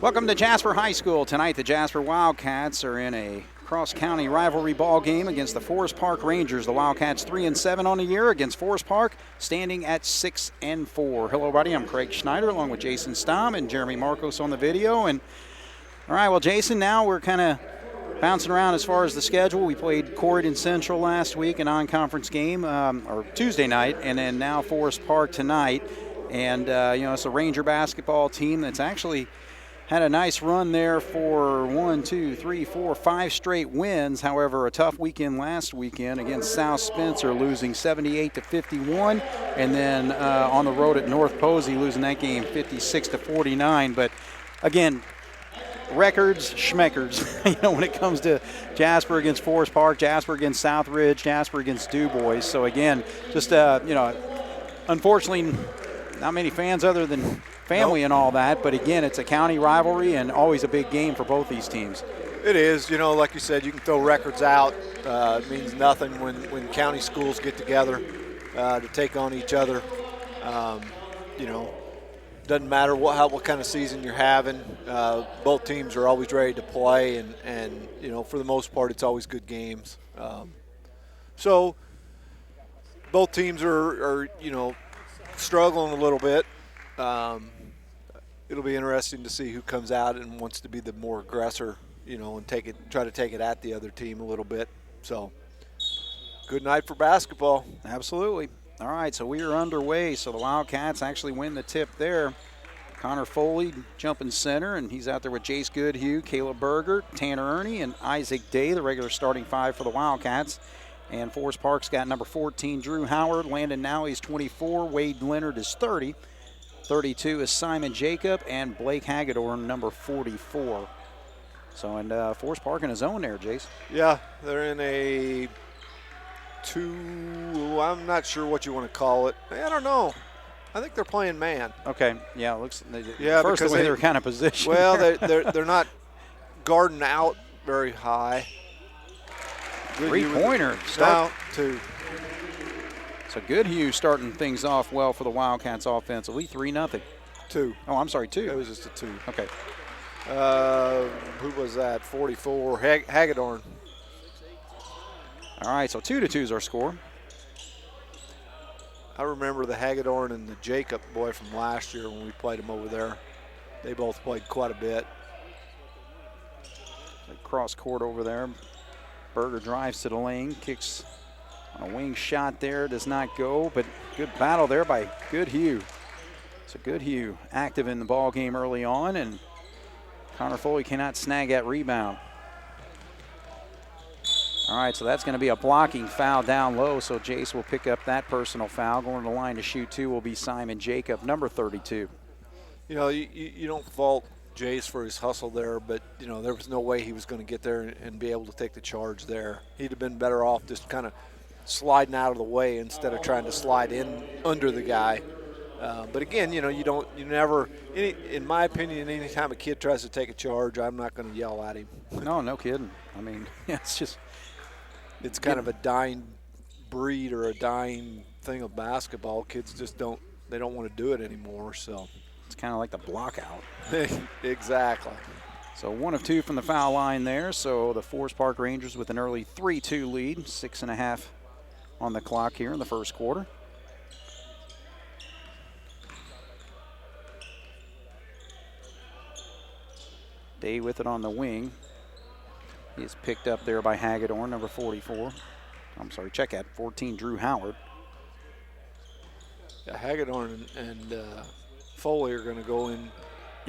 Welcome to Jasper High School. Tonight, the Jasper Wildcats are in a cross-county rivalry ball game against the Forest Park Rangers. The Wildcats 3-7 on the year against Forest Park, standing at 6-4. Hello, everybody. I'm Craig Schneider, along with Jason Stamm and Jeremy Marcos on the video. And all right, well, Jason, now we're kind of bouncing around as far as the schedule. We played Corydon Central last week, a non-conference game, or Tuesday night, and then now Forest Park tonight. And it's a Ranger basketball team that's actually had a nice run there for 5 straight wins. However, a tough weekend last weekend against South Spencer, losing 78-51, and then on the road at North Posey, losing that game 56-49. But again, records, schmeckers, when it comes to Jasper against Forest Park, Jasper against Southridge, Jasper against Du Bois. So again, just unfortunately, not many fans other than family and all that, but again, it's a county rivalry and always a big game for both these teams. It is. Like you said, you can throw records out. It means nothing when county schools get together to take on each other. Doesn't matter what kind of season you're having. Both teams are always ready to play, and for the most part, it's always good games. So both teams are struggling a little bit. It'll be interesting to see who comes out and wants to be the more aggressor, and try to take it at the other team a little bit. So, good night for basketball. Absolutely. All right, so we are underway. So the Wildcats actually win the tip there. Connor Foley jumping center, and he's out there with Jace Goodhue, Caleb Berger, Tanner Ernie, and Isaac Day, the regular starting five for the Wildcats. And Forest Park's got number 14, Drew Howard. Landon now, he's 24. Wade Leonard is 30. 32 is Simon Jacob, and Blake Hagedorn, number 44. So, and Forest Park in his own there, Jace. Yeah, they're in a I'm not sure what you want to call it. I don't know. I think they're playing man. Okay, yeah, it looks. First, the way they're kind of positioned. Well, they're not guarding out very high. Three-pointer. Now, two. So Goodhue starting things off well for the Wildcats offensively, 3-0. 2. Oh, I'm sorry, 2. It was just a 2. Okay. Who was that? 44. Hagedorn. All right, so 2-2 is our score. I remember the Hagedorn and the Jacob boy from last year when we played them over there. They both played quite a bit. Cross court over there. Berger drives to the lane, kicks on a wing shot there, does not go, but good battle there by Goodhue. So Goodhue active in the ball game early on, and Connor Foley cannot snag that rebound. All right, so that's going to be a blocking foul down low, so Jace will pick up that personal foul. Going to the line to shoot two will be Simon Jacob, number 32. You don't fault Jace for his hustle there, but, there was no way he was going to get there and be able to take the charge there. He'd have been better off just kind of sliding out of the way instead of trying to slide in under the guy. But again, in my opinion, anytime a kid tries to take a charge, I'm not going to yell at him. No kidding. I mean, it's kind of a dying breed or a dying thing of basketball. Kids just don't want to do it anymore. So it's kind of like the block out. Exactly. So 1 of 2 from the foul line there. So the Forest Park Rangers with an early 3-2 lead, 6.5 on the clock here in the first quarter. Day with it on the wing. He is picked up there by Hagedorn, number 44. I'm sorry, check at 14, Drew Howard. Yeah, Hagedorn and Foley are going to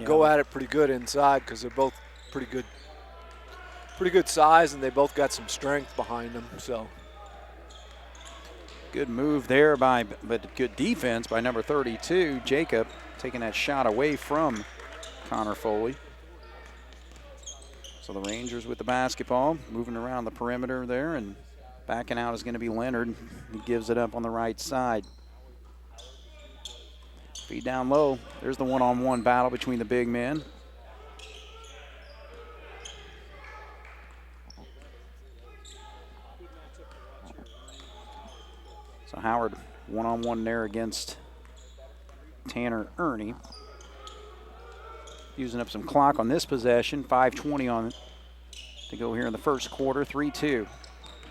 go at it pretty good inside because they're both pretty good size, and they both got some strength behind them. So good move there but good defense by number 32, Jacob, taking that shot away from Connor Foley. So the Rangers with the basketball, moving around the perimeter there, and backing out is going to be Leonard. He gives it up on the right side. Feed down low. There's the one-on-one battle between the big men. So Howard one-on-one there against Tanner Ernie. using up some clock on this possession. 5:20 on to go here in the first quarter. 3-2.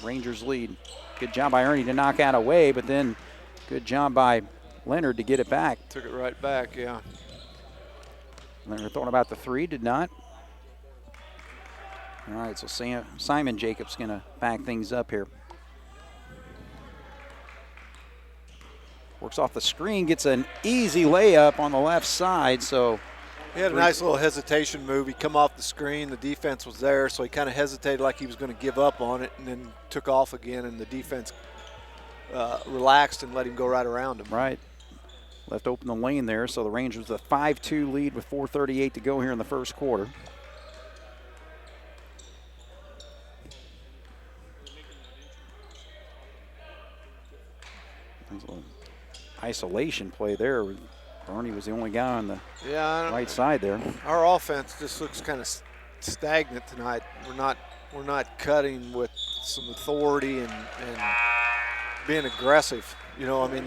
Rangers lead. Good job by Ernie to knock out away, but then good job by Leonard to get it back. Took it right back, yeah. Leonard thought about the three, did not. All right, so Simon Jacobs going to back things up here. Works off the screen, gets an easy layup on the left side, so. He had a nice little hesitation move. He come off the screen, the defense was there, so he kind of hesitated like he was going to give up on it, and then took off again, and the defense relaxed and let him go right around him. Right. Left open the lane there, so the Rangers with a 5-2 lead with 4:38 to go here in the first quarter. There's a little isolation play there. Ernie was the only guy on the right side there. Our offense just looks kind of stagnant tonight. We're not cutting with some authority and being aggressive. You know, I mean,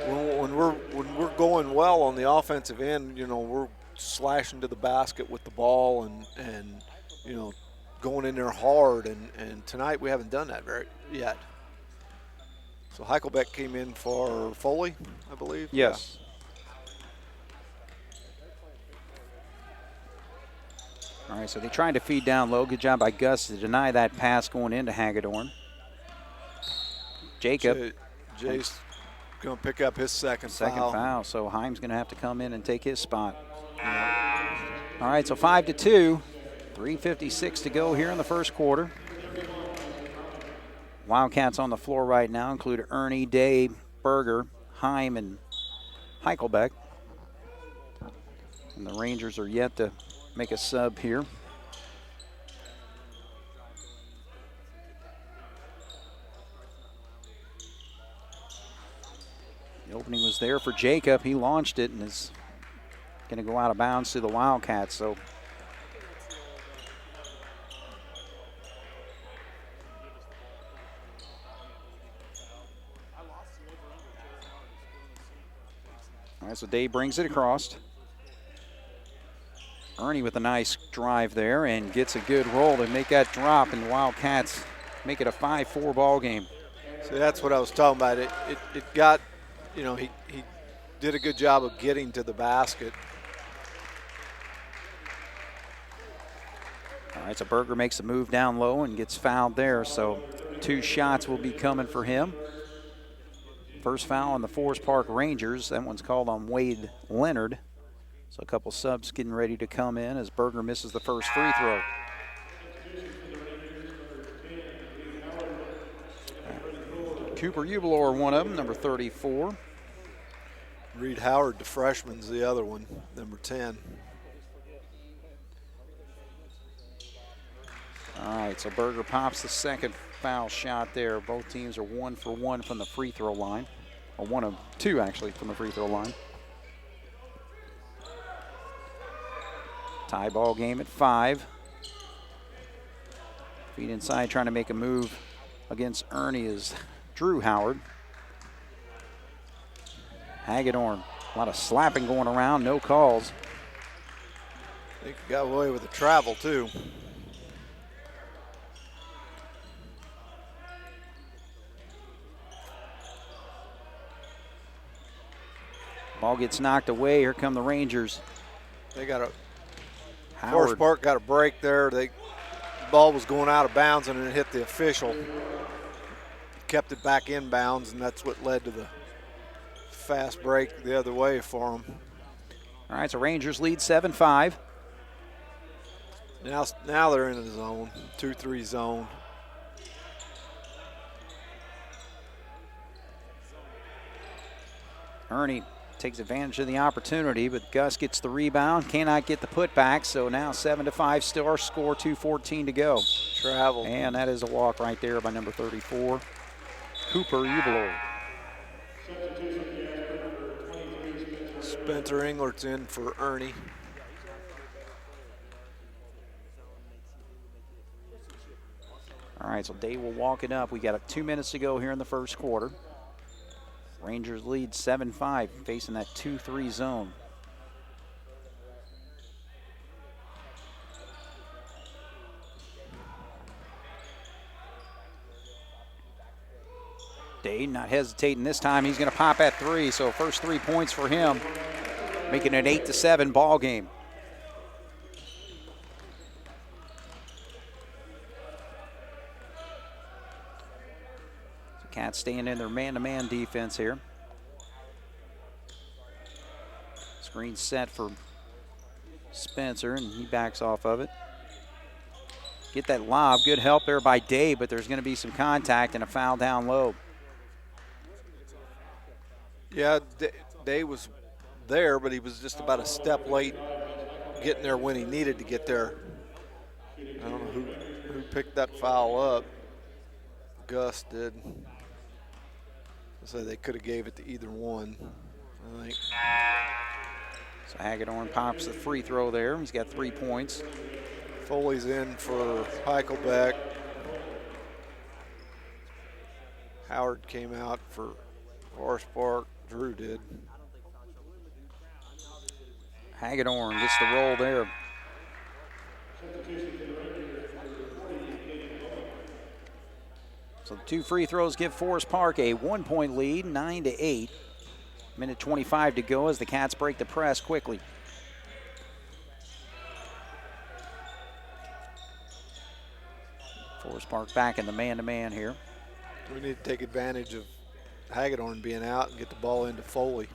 when we're going well on the offensive end, you know, we're slashing to the basket with the ball and you know, going in there hard. And tonight we haven't done that yet. So Heichelbeck came in for Foley, I believe. Yes. Yeah. All right, so they tried to feed down low. Good job by Gus to deny that pass going into Hagedorn. Jacob. Jay's going to pick up his second foul. So Heim's going to have to come in and take his spot. All right, so 5-2. 3:56 to go here in the first quarter. Wildcats on the floor right now include Ernie, Day, Berger, Heim, and Heichelbeck. And the Rangers are yet to make a sub here. The opening was there for Jacob. He launched it and is going to go out of bounds to the Wildcats. So all right, so Dave brings it across. Ernie with a nice drive there and gets a good roll to make that drop, and the Wildcats make it a 5-4 ball game. So that's what I was talking about. It got, you know, he did a good job of getting to the basket. All right, so Berger makes a move down low and gets fouled there, so 2 shots will be coming for him. First foul on the Forest Park Rangers. That one's called on Wade Leonard. So a couple subs getting ready to come in as Berger misses the first free throw. Cooper Ubelor, one of them, number 34. Reed Howard, the freshman's the other one, number 10. All right, so Berger pops the second foul shot there. Both teams are 1 for 1 from the free throw line, or 1 of 2 actually from the free throw line. Tie ball game at 5. Feet inside trying to make a move against Ernie is Drew Howard. Hagedorn, a lot of slapping going around, no calls. I think he got away with the travel too. Ball gets knocked away. Here come the Rangers. They got a Forest Park got a break there. The ball was going out of bounds and it hit the official. Kept it back in bounds, and that's what led to the fast break the other way for them. All right, so Rangers lead 7-5. Now they're in the zone, 2-3 zone. Ernie takes advantage of the opportunity, but Gus gets the rebound, cannot get the putback, so now 7-5 still our score, 2:14 to go. Travel. And that is a walk right there by number 34, Cooper Ubelor. Spencer Englert's in for Ernie. All right, so Dave will walk it up. We got 2 minutes to go here in the first quarter. Rangers lead 7-5, facing that 2-3 zone. Day not hesitating this time. He's going to pop at 3, so first 3 points for him, making it an 8-7 ball game. So Cats staying in their man-to-man defense here. Screen set for Spencer, and he backs off of it. Get that lob. Good help there by Day, but there's going to be some contact and a foul down low. Yeah, Day was there, but he was just about a step late getting there when he needed to get there. I don't know who picked that foul up. Gus did. So they could have gave it to either one, I think. So Hagedorn pops the free throw there. He's got 3 points. Foley's in for Heichelbeck. Howard came out for Forest Park. Drew did. Hagedorn gets the roll there. So the 2 free throws give Forest Park a 1-point lead, 9-8. Minute 25 to go as the Cats break the press quickly. Forest Park back in the man-to-man here. We need to take advantage of Hagedorn being out and get the ball into Foley.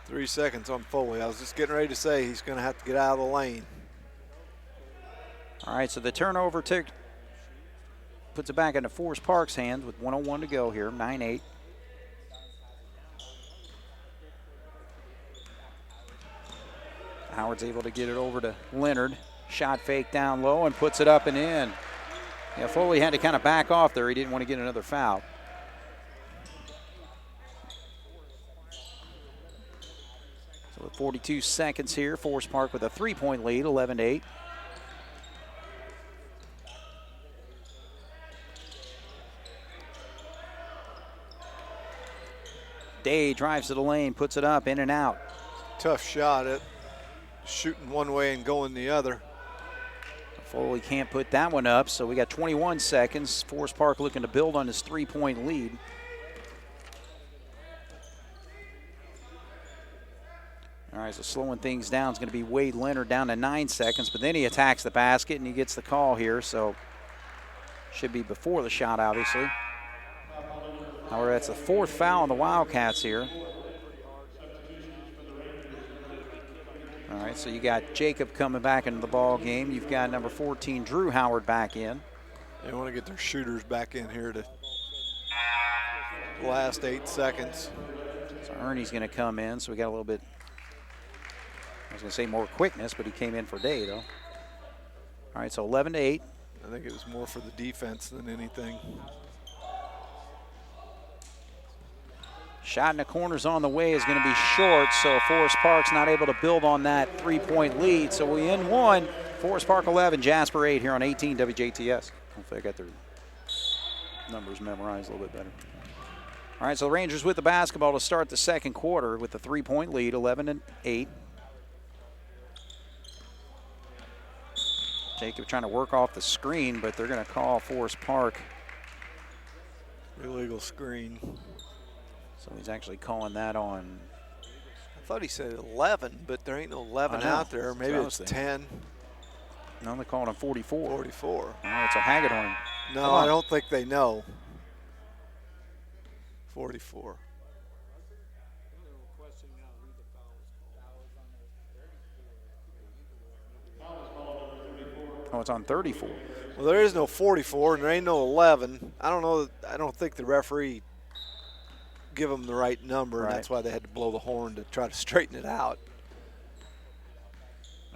Three seconds on Foley. I was just getting ready to say he's going to have to get out of the lane. All right, so the turnover puts it back into Forest Park's hands with 1:01 to go here, 9-8. Howard's able to get it over to Leonard. Shot fake down low and puts it up and in. Yeah, Foley had to kind of back off there. He didn't want to get another foul. So with 42 seconds here, Forest Park with a 3-point lead, 11-8. Day drives to the lane, puts it up, in and out. Tough shot at shooting one way and going the other. Foley can't put that one up, so we got 21 seconds. Forest Park looking to build on his 3-point lead. All right, so slowing things down is going to be Wade Leonard down to 9 seconds, but then he attacks the basket and he gets the call here, so should be before the shot, obviously. However, that's the 4th foul on the Wildcats here. All right, so you got Jacob coming back into the ball game. You've got number 14, Drew Howard, back in. They want to get their shooters back in here to the last 8 seconds. So Ernie's going to come in, so we got a little bit, I was going to say more quickness, but he came in for Day, though. All right, so 11-8. I think it was more for the defense than anything. Shot in the corners on the way is going to be short, so Forest Park's not able to build on that 3-point lead. So we end 1, Forest Park 11, Jasper 8 here on 18 WJTS. Hopefully I got their numbers memorized a little bit better. All right, so the Rangers with the basketball to start the second quarter with a 3-point lead, 11-8. Jacob trying to work off the screen, but they're going to call Forest Park. Illegal screen. So he's actually calling that on. I thought he said 11, but there ain't no 11 out there. Maybe it's 10. No, they called him 44. 44. All right, so Hagedorn. No, I don't think they know. 44. Oh, it's on 34. Well, there is no 44, and there ain't no 11. I don't know. I don't think the referee give them the right number, and that's why they had to blow the horn to try to straighten it out.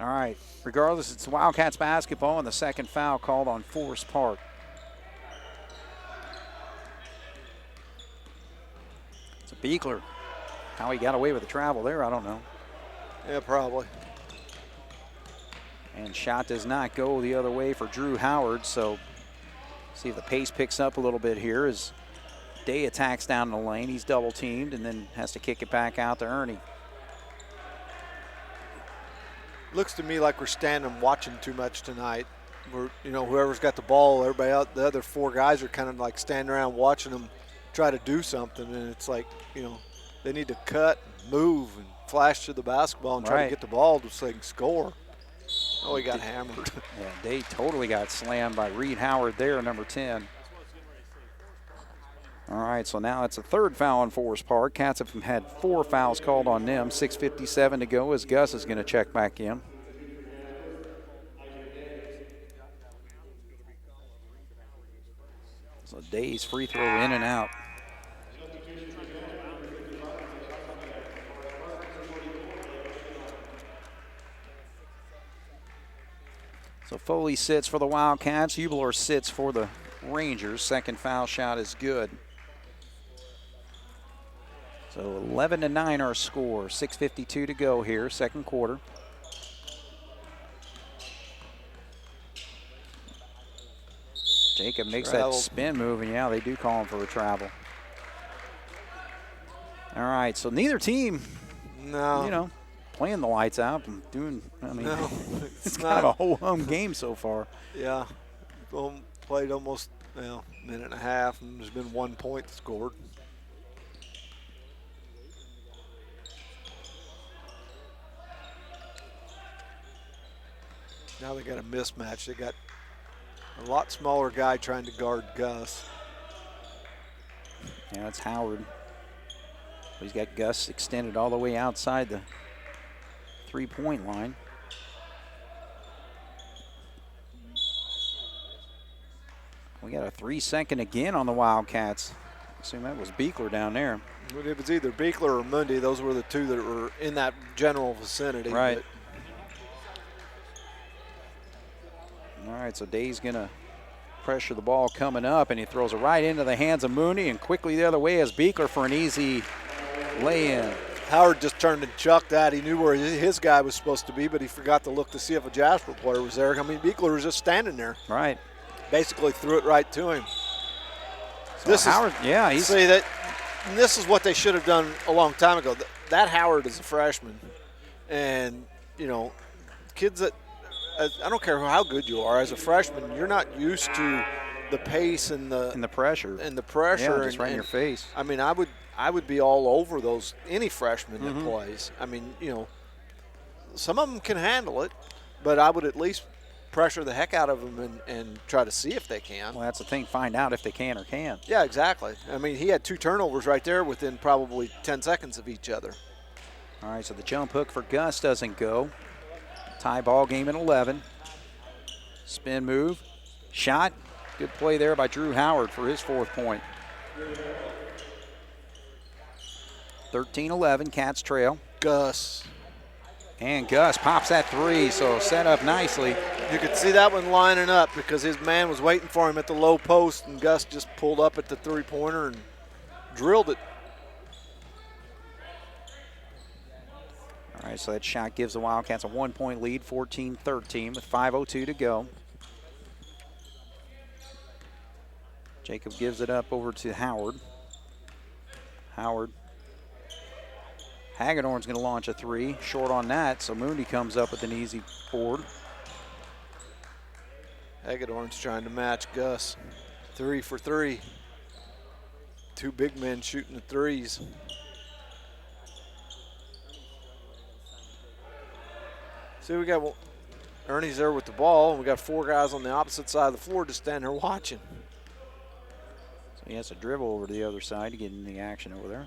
All right. Regardless, it's Wildcats basketball, and the second foul called on Forest Park. It's a Beekler. How he got away with the travel there, I don't know. Yeah, probably. And shot does not go the other way for Drew Howard, so see if the pace picks up a little bit here as Day attacks down the lane. He's double teamed and then has to kick it back out to Ernie. looks to me like we're standing and watching too much tonight. We're, whoever's got the ball, everybody out, the other 4 guys are kind of like standing around watching them try to do something, and it's like, they need to cut, move, and flash to the basketball and try to get the ball so they can score. Oh, he got hammered. Yeah, they totally got slammed by Reed Howard there, number 10. All right, so now it's a 3rd foul on Forest Park. Cats have had 4 fouls called on them. 6:57 to go as Gus is going to check back in. So Day's free throw in and out. So Foley sits for the Wildcats. Hubler sits for the Rangers. 2nd foul shot is good. So 11-9 our score. 6:52 to go here, 2nd quarter. Jacob makes that spin move, and yeah, they do call him for a travel. All right, so neither team, playing the lights out and doing, it's kind of a whole game so far. Yeah, played almost a minute and a half, and there's been 1 point scored. Now they got a mismatch. They got a lot smaller guy trying to guard Gus. Yeah, that's Howard. He's got Gus extended all the way outside the 3-point line. We got a 3-second again on the Wildcats. I assume that was Beekler down there. It was either Beekler or Mundy. Those were the 2 that were in that general vicinity. Right. All right, so Day's going to pressure the ball coming up, and he throws it right into the hands of Mooney, and quickly the other way is Beekler for an easy lay-in. Howard just turned and chucked that. He knew where his guy was supposed to be, but he forgot to look to see if a Jasper player was there. I mean, Beekler was just standing there. Right. Basically threw it right to him. So Howard, this is what they should have done a long time ago. That Howard is a freshman, and, kids that, I don't care how good you are as a freshman, you're not used to the pace and the pressure. Yeah, just right in your face. I mean, I would be all over any freshman that plays. I mean, some of them can handle it, but I would at least pressure the heck out of them and try to see if they can. Well, that's the thing. Find out if they can or can't. Yeah, exactly. I mean, he had 2 turnovers right there within probably 10 seconds of each other. All right, so the jump hook for Gus doesn't go. Tie ball game at 11. Spin move. Shot. Good play there by Drew Howard for his 4th point. 13-11, Cats trail. Gus. And Gus pops that 3, so set up nicely. You could see that one lining up because his man was waiting for him at the low post, and Gus just pulled up at the 3-pointer and drilled it. All right, so that shot gives the Wildcats a 1-point lead, 14-13 with 5:02 to go. Jacob gives it up over to Howard. Hagedorn's going to launch a 3, short on that, so Mooney comes up with an easy board. Hagedorn's trying to match Gus. 3 for 3. 2 big men shooting the 3s. See, we got Ernie's there with the ball, and we got 4 guys on the opposite side of the floor just standing there watching. So he has to dribble over to the other side to get in the action over there.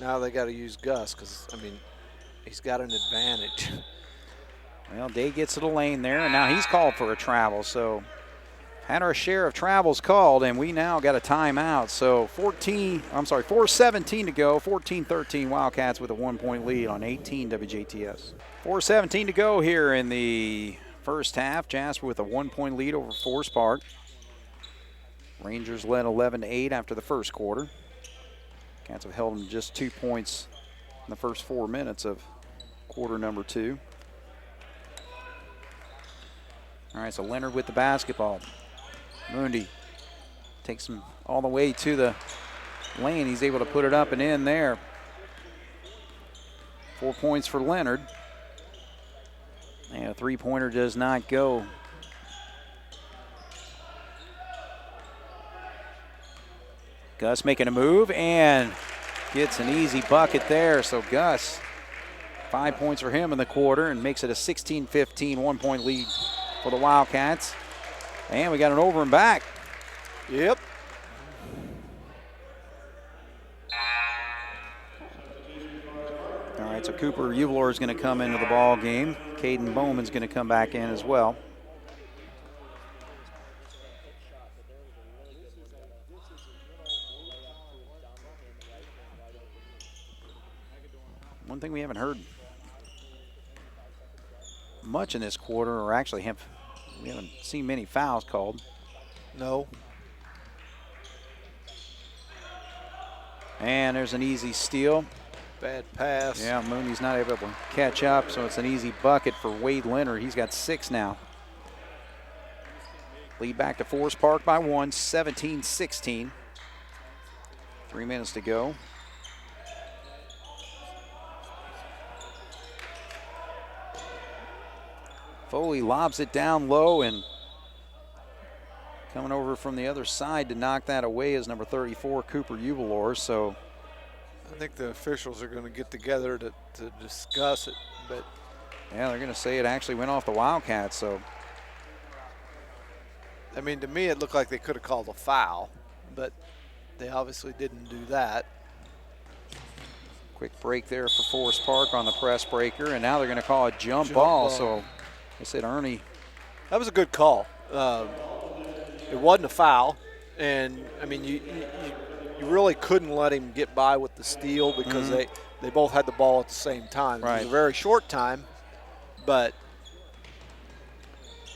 Now they got to use Gus because, I mean, he's got an advantage. Well, Day gets to the lane there, and now he's called for a travel. So had our share of travels called, and we now got a timeout. So 4:17 to go, 14-13 Wildcats with a 1-point lead on 18 WJTS. 4:17 to go here in the first half. Jasper with a 1-point lead over Forest Park. Rangers led 11-8 after the first quarter. Cats have held them just 2 points in the first 4 minutes of quarter number 2. All right, so Leonard with the basketball. Mundy takes him all the way to the lane. He's able to put it up and in there. 4 points for Leonard. And a three-pointer does not go. Gus making a move and gets an easy bucket there. So Gus, 5 points for him in the quarter and makes it a 16-15 one-point lead for the Wildcats. And we got an over and back. Yep. All right, so Cooper Uvalor is going to come into the ball game. Caden Bowman's going to come back in as well. One thing we haven't heard much in this quarter, or actually we haven't seen many fouls called. No. And there's an easy steal. Bad pass. Yeah, Mooney's not able to catch up, so it's an easy bucket for Wade Leonard. He's got 6 now. Lead back to Forest Park by 1, 17-16. 3 minutes to go. Foley lobs it down low, and coming over from the other side to knock that away is number 34, Cooper Uvalor. So I think the officials are going to get together to discuss it, but yeah, they're going to say it actually went off the Wildcats. So I mean, to me, it looked like they could have called a foul, but they obviously didn't do that. Quick break there for Forest Park on the press breaker, and now they're going to call a jump ball. So I said, Ernie. That was a good call. It wasn't a foul, and I mean, you really couldn't let him get by with the steal because they both had the ball at the same time. Right. It was a very short time, but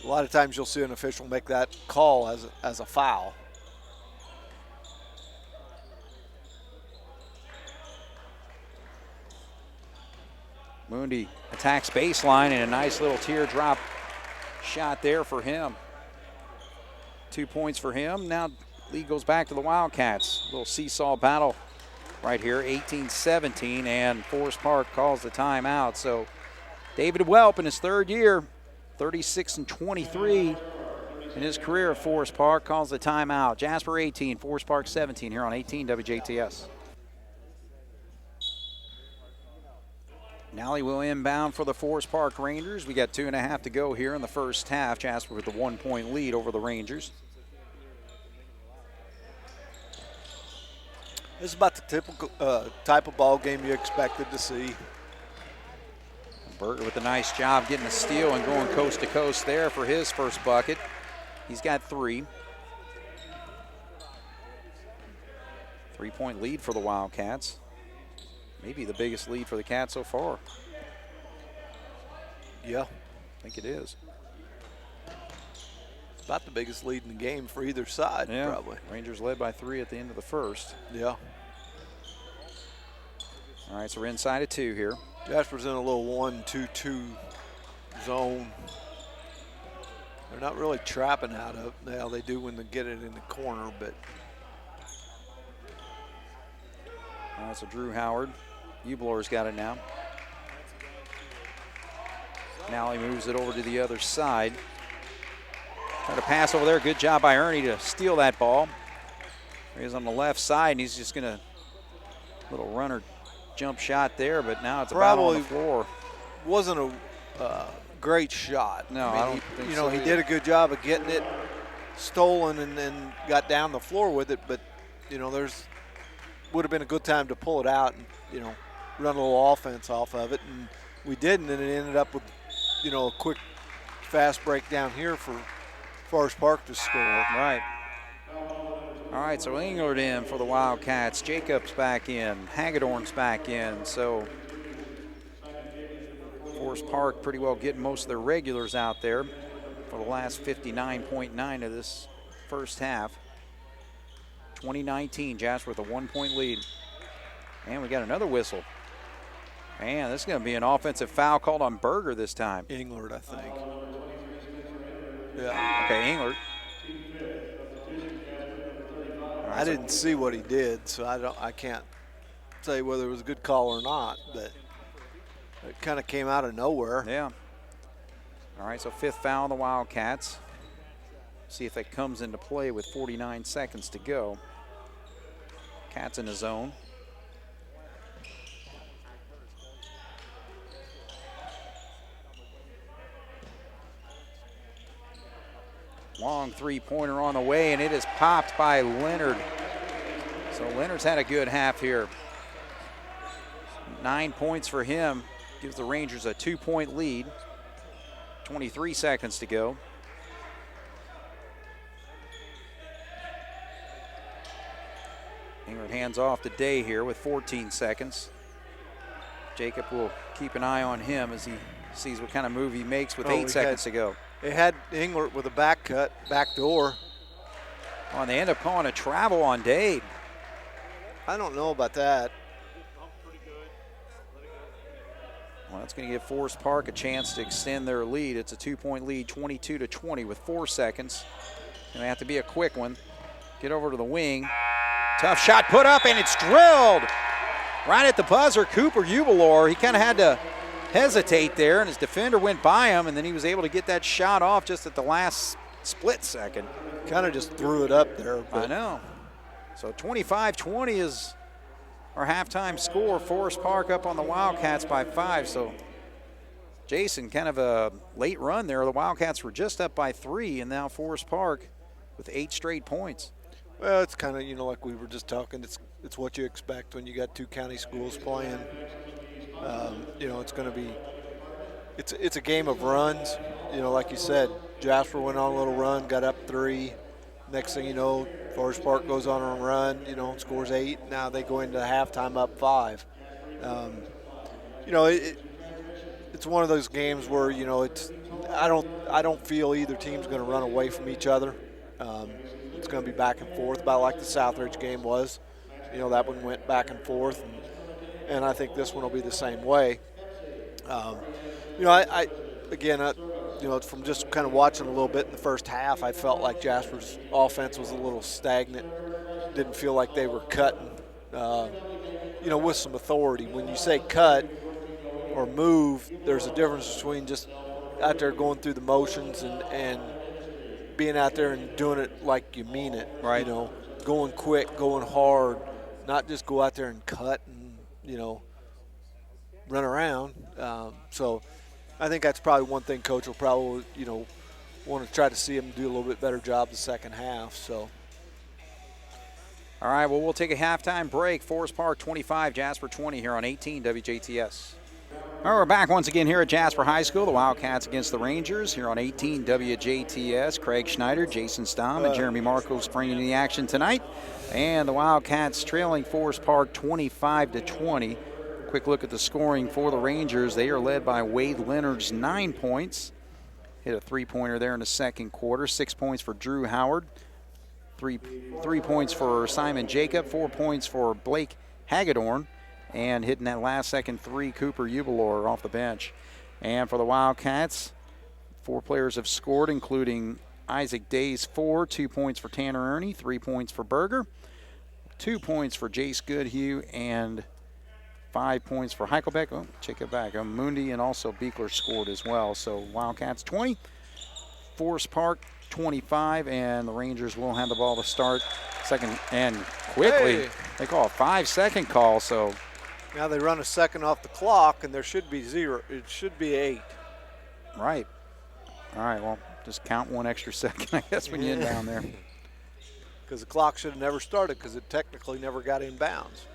a lot of times you'll see an official make that call as a foul. Mooney attacks baseline, and a nice little teardrop shot there for him. 2 points for him. Now lead goes back to the Wildcats. A little seesaw battle right here, 18-17, and Forest Park calls the timeout. So David Welp in his 3rd year, 36-23 in his career at Forest Park, calls the timeout. Jasper 18, Forest Park 17 here on 18 WJTS. Nally will inbound for the Forest Park Rangers. We got 2.5 to go here in the first half. Jasper with the 1-point lead over the Rangers. This is about the typical type of ball game you expected to see. Berger with a nice job getting the steal and going coast to coast there for his first bucket. He's got 3. 3-point lead for the Wildcats. Maybe the biggest lead for the Cats so far. Yeah. I think it is. It's about the biggest lead in the game for either side, Yeah. probably. Rangers led by 3 at the end of the first. Yeah. All right, so we're inside of 2 here. Jasper's in a little 1-2-2 zone. They're not really trapping out of it. Now they do when they get it in the corner, but So Drew Howard. Uvalor's got it now. Now he moves it over to the other side. Try to pass over there. Good job by Ernie to steal that ball. He's on the left side, and he's just going to little runner jump shot there, but now it's about on the floor. Wasn't a great shot. No, I don't think so. He did a good job of getting it stolen and then got down the floor with it, but would have been a good time to pull it out and run a little offense off of it, and we didn't, and it ended up with a quick fast break down here for Forest Park to score. Right. All right, so Englert in for the Wildcats. Jacobs back in. Hagedorn's back in. So Forest Park pretty well getting most of their regulars out there for the last 59.9 of this first half. 2019, Jasper with a 1-point lead. And we got another whistle. And this is going to be an offensive foul called on Berger this time. Englert, I think. Yeah. Okay, Englert. I didn't see what he did, so I can't say whether it was a good call or not, but it kind of came out of nowhere. Yeah. All right, so 5th foul on the Wildcats. See if that comes into play with 49 seconds to go. Cats in the zone. Long three-pointer on the way, and it is popped by Leonard. So Leonard's had a good half here. 9 points for him. Gives the Rangers a 2-point lead. 23 seconds to go. Ingram hands off to Day here with 14 seconds. Jacob will keep an eye on him as he sees what kind of move he makes with 8 seconds to go. They had Englert with a back cut, back door. Oh, and they end up calling a travel on Day. I don't know about that. Well, that's going to give Forest Park a chance to extend their lead. It's a 2-point lead, 22-20 with 4 seconds. Going to have to be a quick one. Get over to the wing. Tough shot put up, and it's drilled. Right at the buzzer, Cooper Ubelor. He kind of had to hesitate there, and his defender went by him, and then he was able to get that shot off just at the last split second. Kind of just threw it up there. I know. So 25-20 is our halftime score. Forest Park up on the Wildcats by 5. So Jason, kind of a late run there. The Wildcats were just up by 3, and now Forest Park with 8 straight points. Well, it's kind of, like we were just talking, it's what you expect when you got 2 county schools playing. It's going to be, it's a game of runs. Like you said, Jasper went on a little run, got up 3. Next thing you know, Forest Park goes on a run, scores 8. Now they go into halftime up 5. It's one of those games where, I don't feel either team's going to run away from each other. It's going to be back and forth, about like the Southridge game was. That one went back and forth, and I think this one will be the same way. From just kind of watching a little bit in the first half, I felt like Jasper's offense was a little stagnant. Didn't feel like they were cutting, with some authority. When you say cut or move, there's a difference between just out there going through the motions and being out there and doing it like you mean it. Right. Going quick, going hard, not just go out there and cut and, run around. So I think that's probably one thing Coach will probably, want to try to see him do a little bit better job the second half. So. All right, well, we'll take a halftime break. Forest Park 25, Jasper 20 here on 18 WJTS. All right, we're back once again here at Jasper High School. The Wildcats against the Rangers here on 18 WJTS. Craig Schneider, Jason Stamm, and Jeremy Marcos bringing the action tonight. And the Wildcats trailing Forest Park 25-20. Quick look at the scoring for the Rangers. They are led by Wade Leonard's 9 points. Hit a 3-pointer there in the second quarter. 6 points for Drew Howard. Three points for Simon Jacob. 4 points for Blake Hagedorn. And hitting that last second 3, Cooper Ubelor off the bench. And for the Wildcats, 4 players have scored, including Isaac Day's 4, 2 points for Tanner Ernie, 3 points for Berger, 2 points for Jace Goodhue, and 5 points for Heichelbeck. Oh, check it back. Mundi and also Beekler scored as well. So Wildcats 20, Forest Park 25, and the Rangers will have the ball to start second. And quickly, They call a 5-second call. So now they run a second off the clock, and there should be 0. It should be 8. Right. All right, well, just count 1 extra second, I guess, when you get down there. Because the clock should have never started because it technically never got in bounds.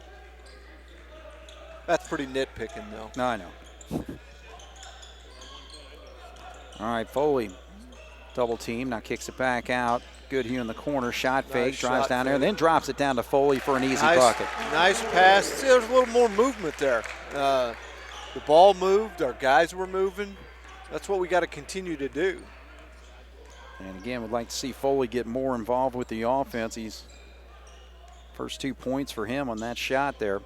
That's pretty nitpicking, though. No, I know. All right, Foley, double team, now kicks it back out. Goodhue in the corner, shot fake, drives down there, then drops it down to Foley for an easy bucket. Nice pass. See, there's a little more movement there. The ball moved, our guys were moving. That's what we got to continue to do. And again, would like to see Foley get more involved with the offense. He's first 2 points for him on that shot there.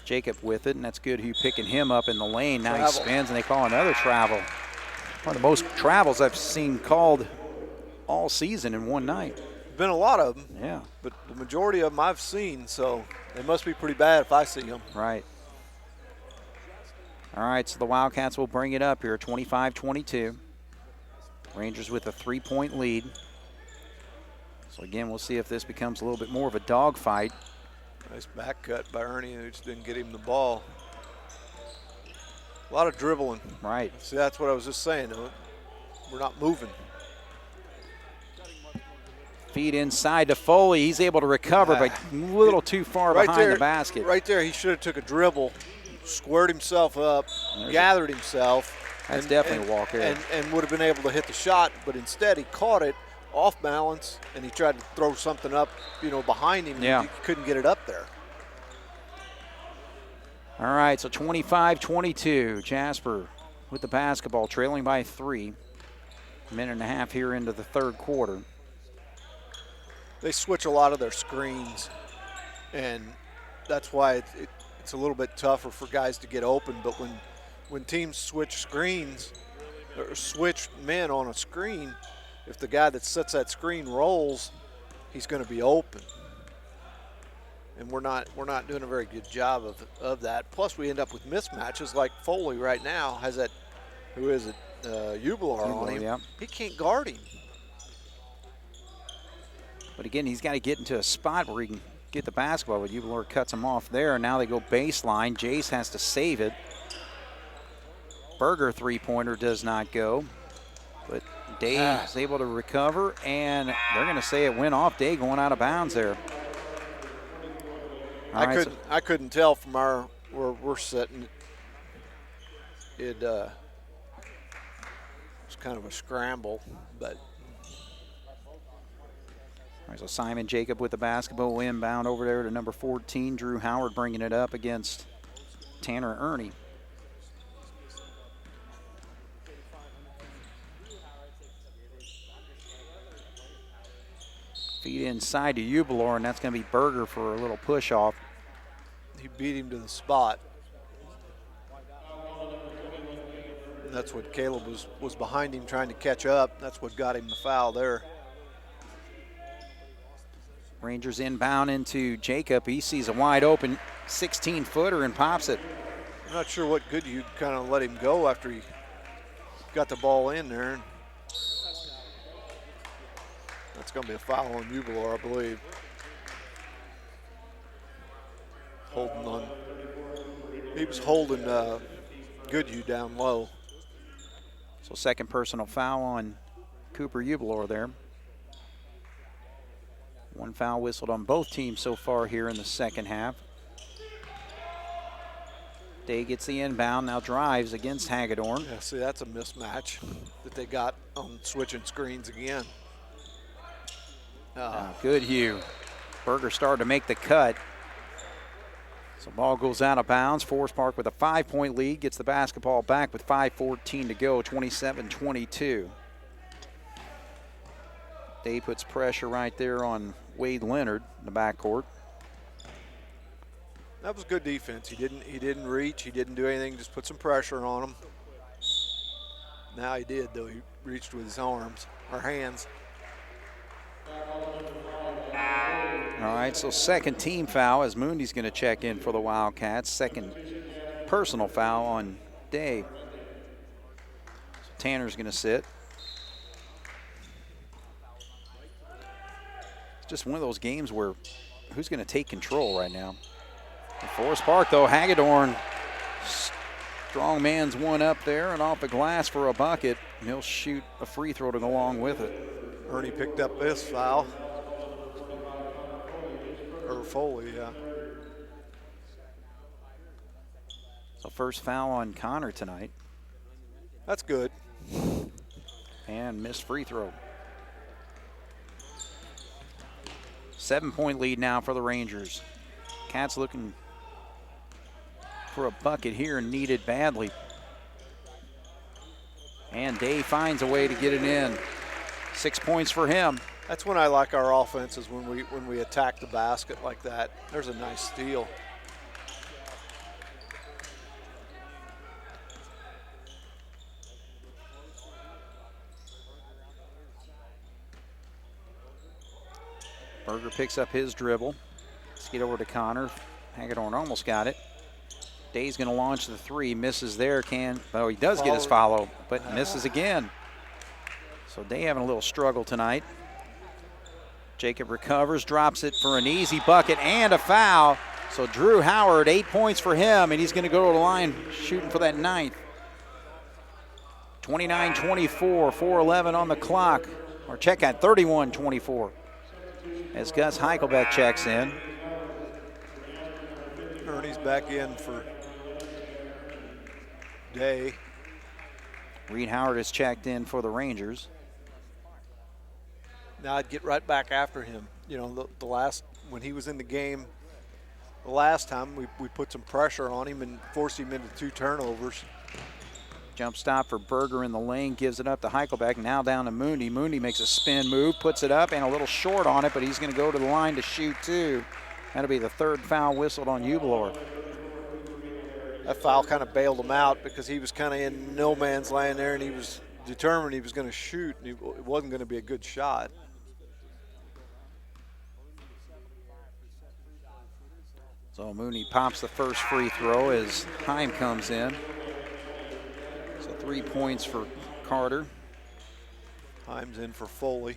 Jacob with it, and that's Goodhue picking him up in the lane. Now he spins, and they call another travel. One of the most travels I've seen called all season in one night. Been a lot of them. Yeah. But the majority of them I've seen, so they must be pretty bad if I see them. Right. All right, so the Wildcats will bring it up here, 25-22. Rangers with a 3-point lead. So again, we'll see if this becomes a little bit more of a dogfight. Nice back cut by Ernie, who just didn't get him the ball. A lot of dribbling. Right. See, that's what I was just saying. We're not moving. Feed inside to Foley. He's able to recover, but a little too far right behind there, the basket. Right there, he should have took a dribble, squared himself up, gathered himself. That's definitely a walk there. And would have been able to hit the shot, but instead he caught it off balance, and he tried to throw something up, behind him. Yeah. And he couldn't get it up there. All right, so 25-22. Jasper with the basketball, trailing by 3. A minute and a half here into the third quarter. They switch a lot of their screens, and that's why it's a little bit tougher for guys to get open. But when teams switch screens or switch men on a screen, if the guy that sets that screen rolls, he's going to be open. And we're not doing a very good job of that. Plus, we end up with mismatches like Foley right now has that. Who is it? Ubilar on him. Yeah. He can't guard him. But again, he's got to get into a spot where he can get the basketball. But Ubilar cuts him off there. Now they go baseline. Jace has to save it. Berger three-pointer does not go. But Day is able to recover, and they're going to say it went off. Day going out of bounds there. I couldn't tell from where we're sitting. It was kind of a scramble, but. All right, so Simon Jacob with the basketball inbound over there to number 14. Drew Howard bringing it up against Tanner Ernie. Feed inside to Ubilar, and that's going to be Berger for a little push off. He beat him to the spot. And that's what Caleb was behind him trying to catch up. That's what got him the foul there. Rangers inbound into Jacob. He sees a wide open 16-footer and pops it. I'm not sure what good you kind of let him go after he got the ball in there. That's going to be a foul on Ubilar, I believe. Holding on. He was holding Goodhue down low. So second personal foul on Cooper Ubilar there. One foul whistled on both teams so far here in the second half. Day gets the inbound, now drives against Hagedorn. Yeah, see, that's a mismatch that they got on switching screens again. Goodhue. Berger started to make the cut. So ball goes out of bounds. Forest Park with a 5-point lead gets the basketball back with 5:14 to go, 27-22. Day puts pressure right there on Wade Leonard in the backcourt. That was good defense. He didn't reach. He didn't do anything. Just put some pressure on him. Now he did, though. He reached with his arms or hands. All right, so second team foul as Moondy's going to check in for the Wildcats. Second personal foul on Day. So Tanner's going to sit. It's just one of those games where who's going to take control right now? In Forest Park, though, Hagedorn, strong man's one up there and off the glass for a bucket. And he'll shoot a free throw to go along with it. Ernie picked up this foul. Or Foley, yeah. So first foul on Connor tonight. That's good. And missed free throw. 7-point lead now for the Rangers. Cats looking for a bucket here and needed badly. And Day finds a way to get it in. 6 points for him. That's when I like our offense, is when we attack the basket like that. There's a nice steal. Berger picks up his dribble. Let's get over to Connor. Hagedorn almost got it. Day's going to launch the three. Misses there. Oh, he does get his follow, but misses again. So Day having a little struggle tonight. Jacob recovers, drops it for an easy bucket and a foul. So Drew Howard, 8 points for him, and he's going to go to the line shooting for that ninth. 29-24, 4:11 on the clock. Or check at 31-24 as Gus Heichelbeck checks in. Ernie's back in for Day. Reed Howard is checked in for the Rangers. Now I'd get right back after him. You know, the last, when he was in the game the last time, we put some pressure on him and forced him into 2 turnovers. Jump stop for Berger in the lane, gives it up to Heichelbeck. Now down to Mooney. Mooney makes a spin move, puts it up, and a little short on it, but he's going to go to the line to shoot 2. That'll be the 3rd foul whistled on Hubelor. That foul kind of bailed him out because he was kind of in no man's land there, and he was determined he was going to shoot, and it wasn't going to be a good shot. So Mooney pops the first free throw as Heim comes in. So 3 points for Carter. Heim's in for Foley.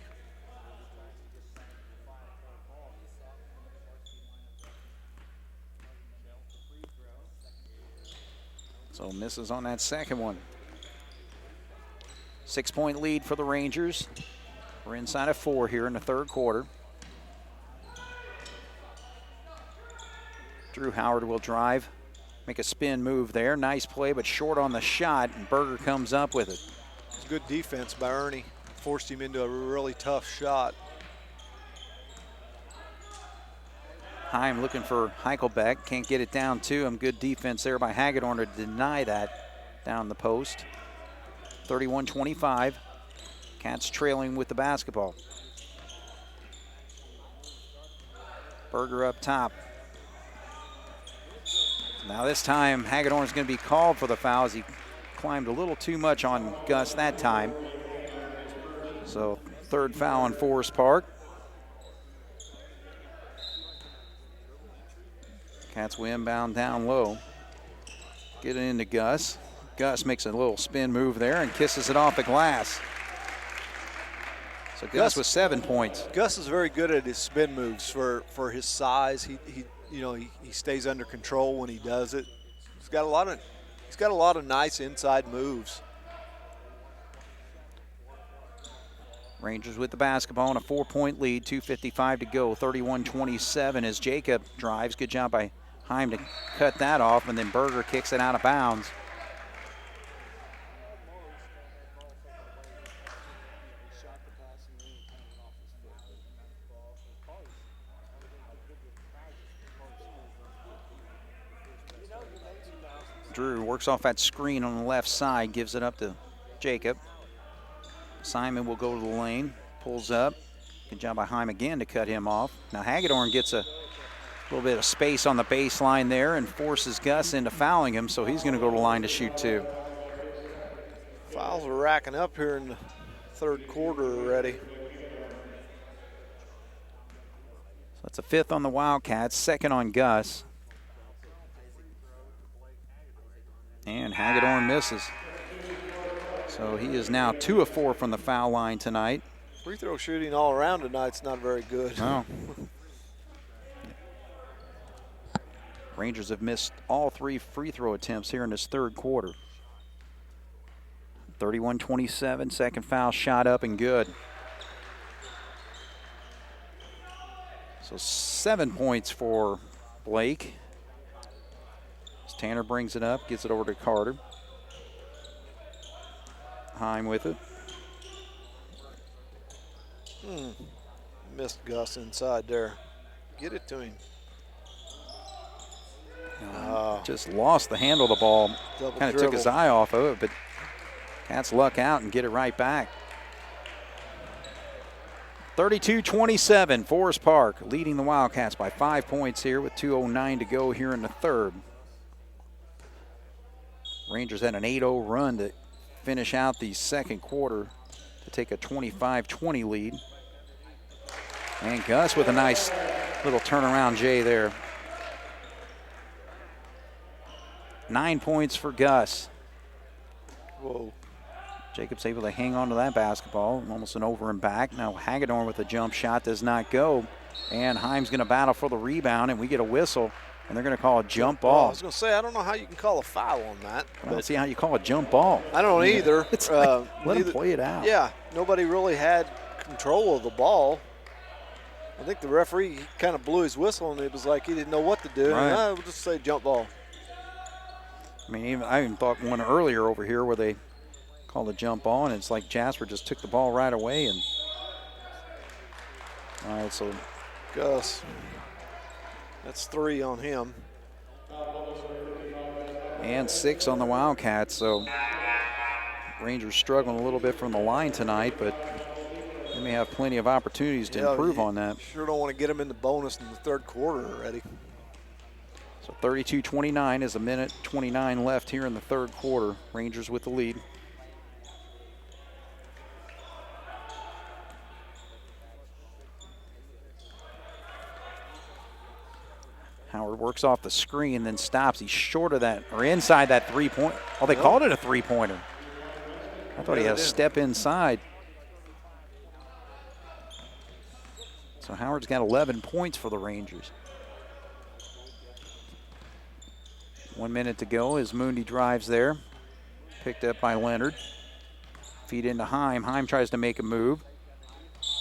So misses on that second one. 6-point lead for the Rangers. We're inside of 4 here in the 3rd quarter. Drew Howard will drive, make a spin move there. Nice play, but short on the shot, and Berger comes up with it. It's good defense by Ernie. Forced him into a really tough shot. Heim looking for Heichelbeck. Can't get it down to him. Good defense there by Hagedorn to deny that down the post. 31-25. Cats trailing with the basketball. Berger up top. Now this time, Hagedorn is going to be called for the foul as he climbed a little too much on Gus that time. So 3rd foul on Forest Park. Cats will inbound down low. Get it into Gus. Gus makes a little spin move there and kisses it off the glass. So Gus with 7 points. Gus is very good at his spin moves for his size. He stays under control when he does it. He's got a lot of nice inside moves. Rangers with the basketball on a 4-point lead, 2:55 to go, 31-27 as Jacob drives. Good job by Heim to cut that off, and then Berger kicks it out of bounds. Drew works off that screen on the left side, gives it up to Jacob. Simon will go to the lane, pulls up. Good job by Heim again to cut him off. Now Hagedorn gets a little bit of space on the baseline there and forces Gus into fouling him, so he's going to go to the line to shoot 2. Fouls are racking up here in the 3rd quarter already. So that's a 5th on the Wildcats, 2nd on Gus. And Hagedorn misses. So he is now 2 of 4 from the foul line tonight. Free throw shooting all around tonight's not very good. No. Rangers have missed all 3 free throw attempts here in this 3rd quarter. 31-27, second foul shot up and good. So 7 points for Blake. As Tanner brings it up, gets it over to Carter. Heim with it. Missed Gus inside there. Get it to him. Just lost the handle of the ball. Kind of took his eye off of it, but Cats luck out and get it right back. 32-27, Forest Park leading the Wildcats by 5 points here with 2:09 to go here in the 3rd. Rangers had an 8-0 run to finish out the 2nd quarter to take a 25-20 lead. And Gus with a nice little turnaround J there. 9 points for Gus. Whoa. Jacob's able to hang on to that basketball. Almost an over and back. Now Hagedorn with a jump shot does not go. And Heim's going to battle for the rebound, and we get a whistle, and they're going to call a jump ball. I was going to say, I don't know how you can call a foul on that. I don't see how you call a jump ball. I don't either. It's like, let him play it out. Yeah, nobody really had control of the ball. I think the referee kind of blew his whistle, and it was like he didn't know what to do. Right. And we'll just say jump ball. I mean, I even thought one earlier over here where they called a jump ball, and it's like Jasper just took the ball right away. And all right, so Gus, that's 3 on him. And 6 on the Wildcats. So Rangers struggling a little bit from the line tonight, but they may have plenty of opportunities to improve on that. Sure don't want to get them in the bonus in the third quarter already. So 32-29 is a minute 29 left here in the third quarter. Rangers with the lead. Howard works off the screen, then stops. He's short of that, or inside that three-point. Oh, they called it a three-pointer. I thought he had a step inside. So Howard's got 11 points for the Rangers. 1 minute to go as Mooney drives there. Picked up by Leonard. Feed into Heim. Heim tries to make a move.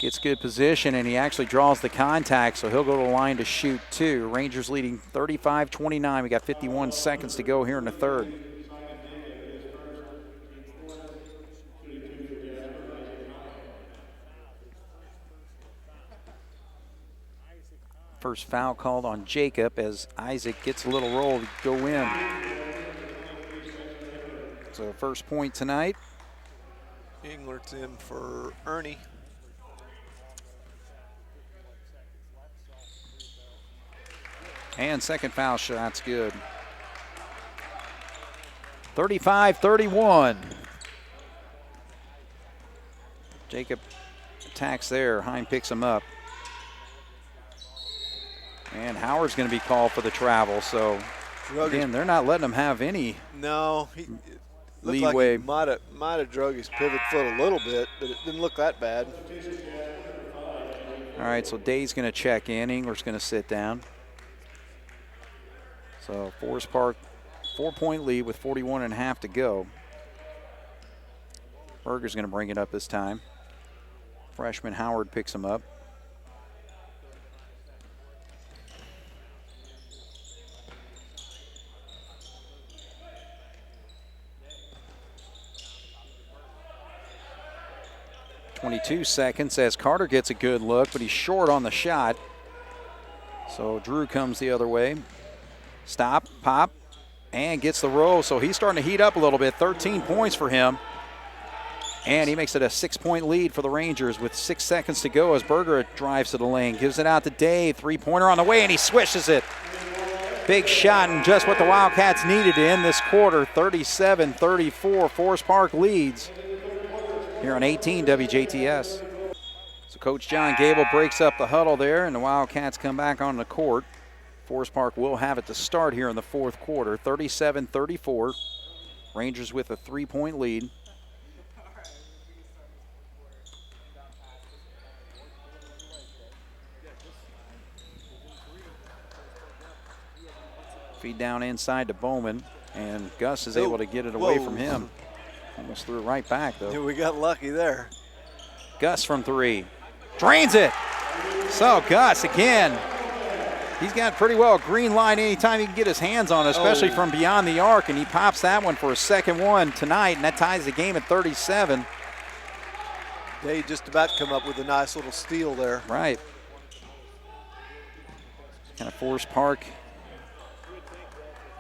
Gets good position, and he actually draws the contact, so he'll go to the line to shoot 2. Rangers leading 35-29. We got 51 seconds to go here in the third. First foul called on Jacob as Isaac gets a little roll to go in. So first point tonight. Englert's in for Ernie. And second foul shot's good. 35-31. Jacob attacks there. Heim picks him up. And Howard's going to be called for the travel. So, again, they're not letting him have any leeway. Like he might have drug his pivot foot a little bit, but it didn't look that bad. All right, so Day's going to check in. Engler's going to sit down. So Forest Park, 4-point lead with 41.5 to go. Berger's going to bring it up this time. Freshman Howard picks him up. .22 seconds as Carter gets a good look, but he's short on the shot. So Drew comes the other way. Stop, pop, and gets the roll. So he's starting to heat up a little bit. 13 points for him. And he makes it a 6-point lead for the Rangers with 6 seconds to go as Berger drives to the lane. Gives it out to Dave. Three-pointer on the way, and he swishes it. Big shot, and just what the Wildcats needed to end this quarter. 37-34, Forest Park leads here on 18 WJTS. So Coach John Gable breaks up the huddle there, and the Wildcats come back on the court. Forest Park will have it to start here in the fourth quarter. 37-34. Rangers with a 3-point lead. Feed down inside to Bowman, and Gus is able to get it away from him. Almost threw it right back, though. Yeah, we got lucky there. Gus from 3. Drains it. So Gus again. He's got pretty well a green line anytime he can get his hands on it, especially from beyond the arc, and he pops that one for a second one tonight, and that ties the game at 37. They just about come up with a nice little steal there. Right. Kind of Forest Park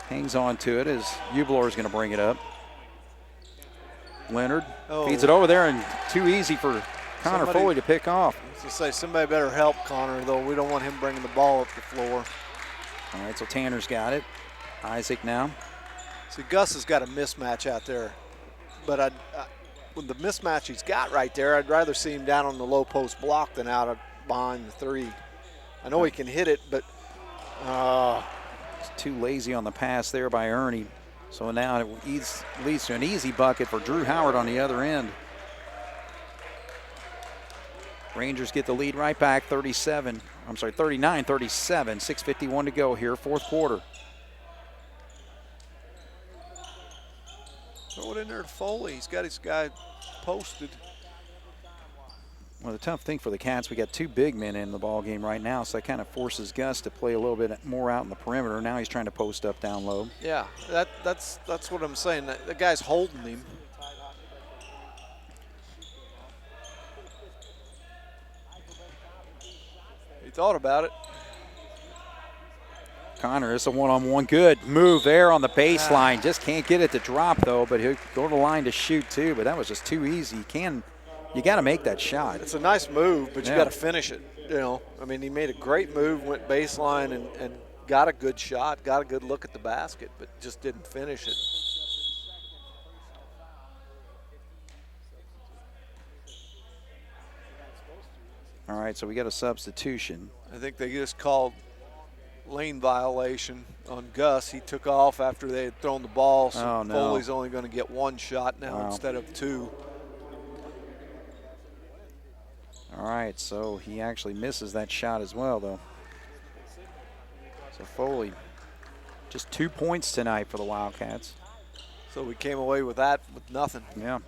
hangs on to it as Hubler is going to bring it up. Leonard feeds it over there, and too easy for Connor Foley to pick off. To say somebody better help Connor, though. We don't want him bringing the ball up the floor. All right, so Tanner's got it. Isaac now. See, Gus has got a mismatch out there. But with the mismatch he's got right there, I'd rather see him down on the low post block than out behind the 3. I know he can hit it, but too lazy on the pass there by Ernie. So now it leads to an easy bucket for Drew Howard on the other end. Rangers get the lead right back, 39-37, 6:51 to go here, fourth quarter. Throw it in there to Foley. He's got his guy posted. Well, the tough thing for the Cats, we got two big men in the ball game right now, so that kind of forces Gus to play a little bit more out in the perimeter. Now he's trying to post up down low. Yeah, that's what I'm saying. The guy's holding him. He thought about it. Connor, it's a one-on-one. Good move there on the baseline. Just can't get it to drop, though, but he'll go to the line to shoot, too. But that was just too easy. You got to make that shot. It's a nice move, but you got to finish it. You know, I mean, he made a great move, went baseline, and got a good shot, got a good look at the basket, but just didn't finish it. All right, so we got a substitution. I think they just called lane violation on Gus. He took off after they had thrown the ball, so Foley's only going to get one shot now instead of two. All right, so he actually misses that shot as well, though. So Foley, just 2 points tonight for the Wildcats. So we came away with that with nothing. Yeah.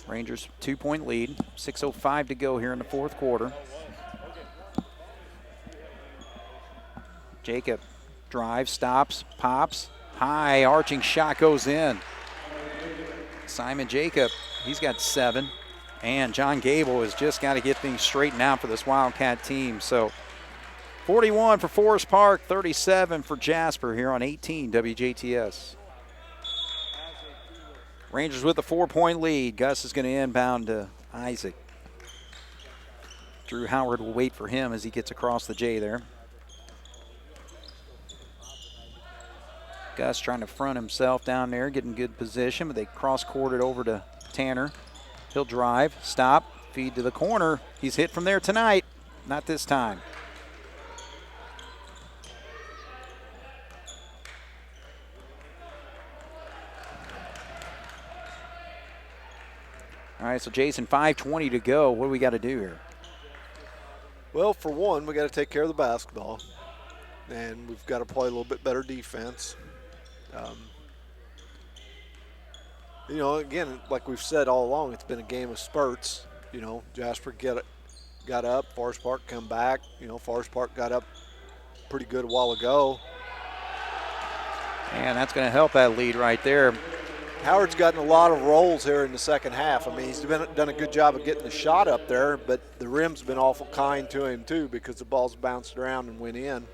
Rangers 2-point lead, 6:05 to go here in the fourth quarter. Jacob drives, stops, pops, high arching shot goes in. Simon Jacob, he's got 7. And John Gable has just got to get things straightened out for this Wildcat team. So 41 for Forest Park, 37 for Jasper here on 18 WJTS. Rangers with a 4-point lead. Gus is going to inbound to Isaac. Drew Howard will wait for him as he gets across the J there. Gus trying to front himself down there, getting good position, but they cross-court it over to Tanner. He'll drive, stop, feed to the corner. He's hit from there tonight. Not this time. All right, so Jason, 5:20 to go. What do we got to do here? Well, for one, we got to take care of the basketball, and we've got to play a little bit better defense. You know, again, like we've said all along, it's been a game of spurts. You know, Jasper got up, Forest Park come back. You know, Forest Park got up pretty good a while ago. And that's going to help that lead right there. Howard's gotten a lot of rolls here in the second half. I mean, he's done a good job of getting the shot up there, but the rim's been awful kind to him too because the ball's bounced around and went in.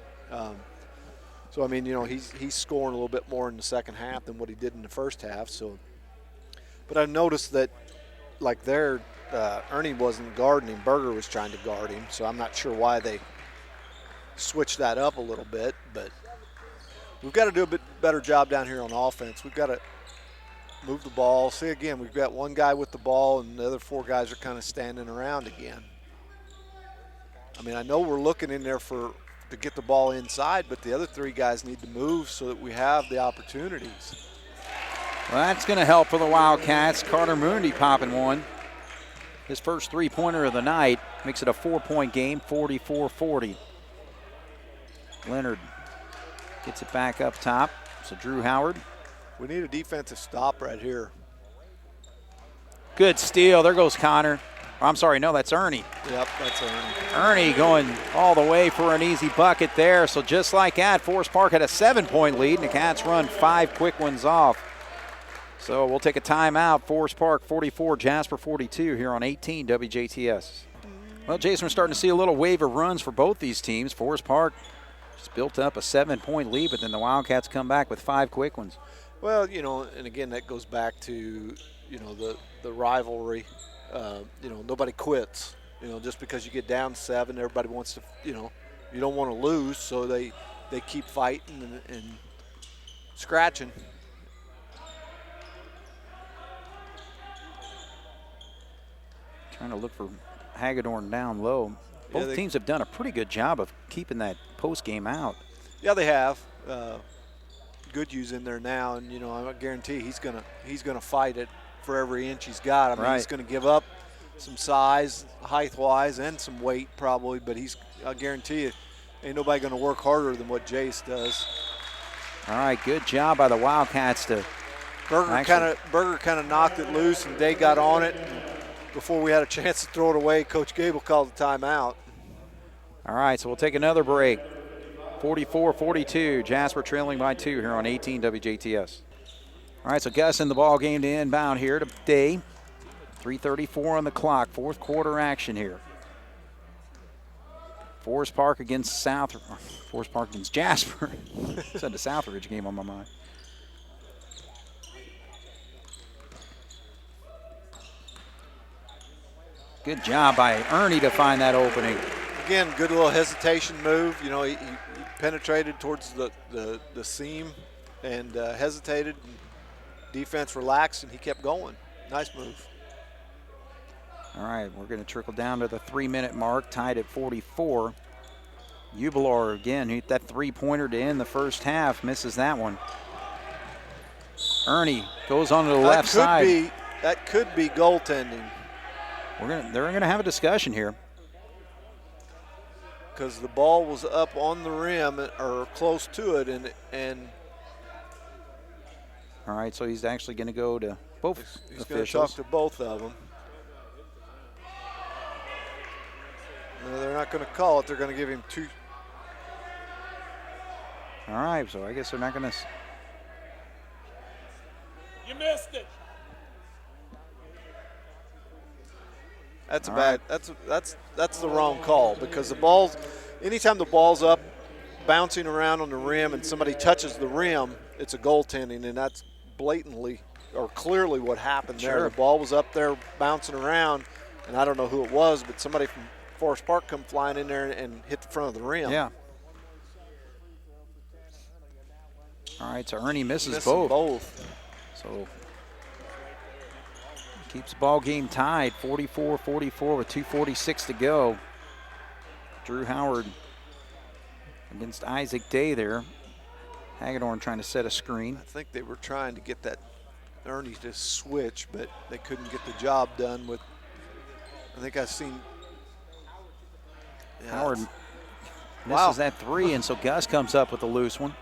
So, I mean, you know, he's scoring a little bit more in the second half than what he did in the first half. So, but I've noticed that, like Ernie wasn't guarding him. Berger was trying to guard him. So I'm not sure why they switched that up a little bit. But we've got to do a bit better job down here on offense. We've got to move the ball. See, again, we've got one guy with the ball and the other 4 guys are kind of standing around again. I mean, I know we're looking in there to get the ball inside, but the other 3 guys need to move so that we have the opportunities. Well, that's going to help for the Wildcats. Carter Mooney popping one. His first 3-pointer of the night makes it a 4-point game, 44-40. Leonard gets it back up top. So Drew Howard. We need a defensive stop right here. Good steal. There goes Connor. Oh, I'm sorry, no, that's Ernie. Yep, that's Ernie. Ernie going all the way for an easy bucket there. So just like that, Forest Park had a 7-point lead, and the Cats run 5 quick ones off. So we'll take a timeout. Forest Park 44, Jasper 42 here on 18 WJTS. Well, Jason, we're starting to see a little wave of runs for both these teams. Forest Park just built up a 7-point lead, but then the Wildcats come back with 5 quick ones. Well, you know, and again, that goes back to, you know, the rivalry. You know, nobody quits. You know, just because you get down 7, everybody wants to, you know, you don't want to lose, so they keep fighting and scratching. Trying to look for Hagedorn down low. Both teams have done a pretty good job of keeping that post game out. Yeah, they have. Goodyou's in there now, and you know I guarantee he's gonna fight it for every inch he's got. I mean, he's gonna give up some size, height-wise, and some weight probably, but I guarantee you, ain't nobody gonna work harder than what Jace does. All right, good job by the Wildcats to. Berger kind of knocked it loose, and Day got on it. And before we had a chance to throw it away, Coach Gable called the timeout. All right, so we'll take another break. 44-42, Jasper trailing by 2 here on 18 WJTS. All right, so Gus in the ball game to inbound here to Day. 3:34 on the clock, fourth quarter action here. Forest Park against Jasper. I said the Southridge game on my mind. Good job by Ernie to find that opening. Again, good little hesitation move. You know, he penetrated towards the seam and hesitated. Defense relaxed, and he kept going. Nice move. All right, we're going to trickle down to the 3-minute mark, tied at 44. Ubelar again, hit that three-pointer to end the first half, misses that one. Ernie goes on to the left side. That could be goaltending. They're gonna have a discussion here. Because the ball was up on the rim or close to it, and all right, so he's actually going to go to both he's officials. Going to talk to both of them. No, they're not going to call it. They're going to give him 2. All right, so I guess they're not going to. You missed it. That's bad. That's the wrong call, because the ball's, anytime the ball's up bouncing around on the rim and somebody touches the rim, it's a goaltending, and that's blatantly or clearly what happened there. Sure. The ball was up there bouncing around, and I don't know who it was, but somebody from Forest Park come flying in there and hit the front of the rim. Yeah. All right, so Ernie misses both. So keeps the ball game tied, 44-44 with 2:46 to go. Drew Howard against Isaac Day there. Hagedorn trying to set a screen. I think they were trying to get that Ernie to switch, but they couldn't get the job done with, I think I've seen. Yeah, Howard misses that three, and so Gus comes up with a loose one.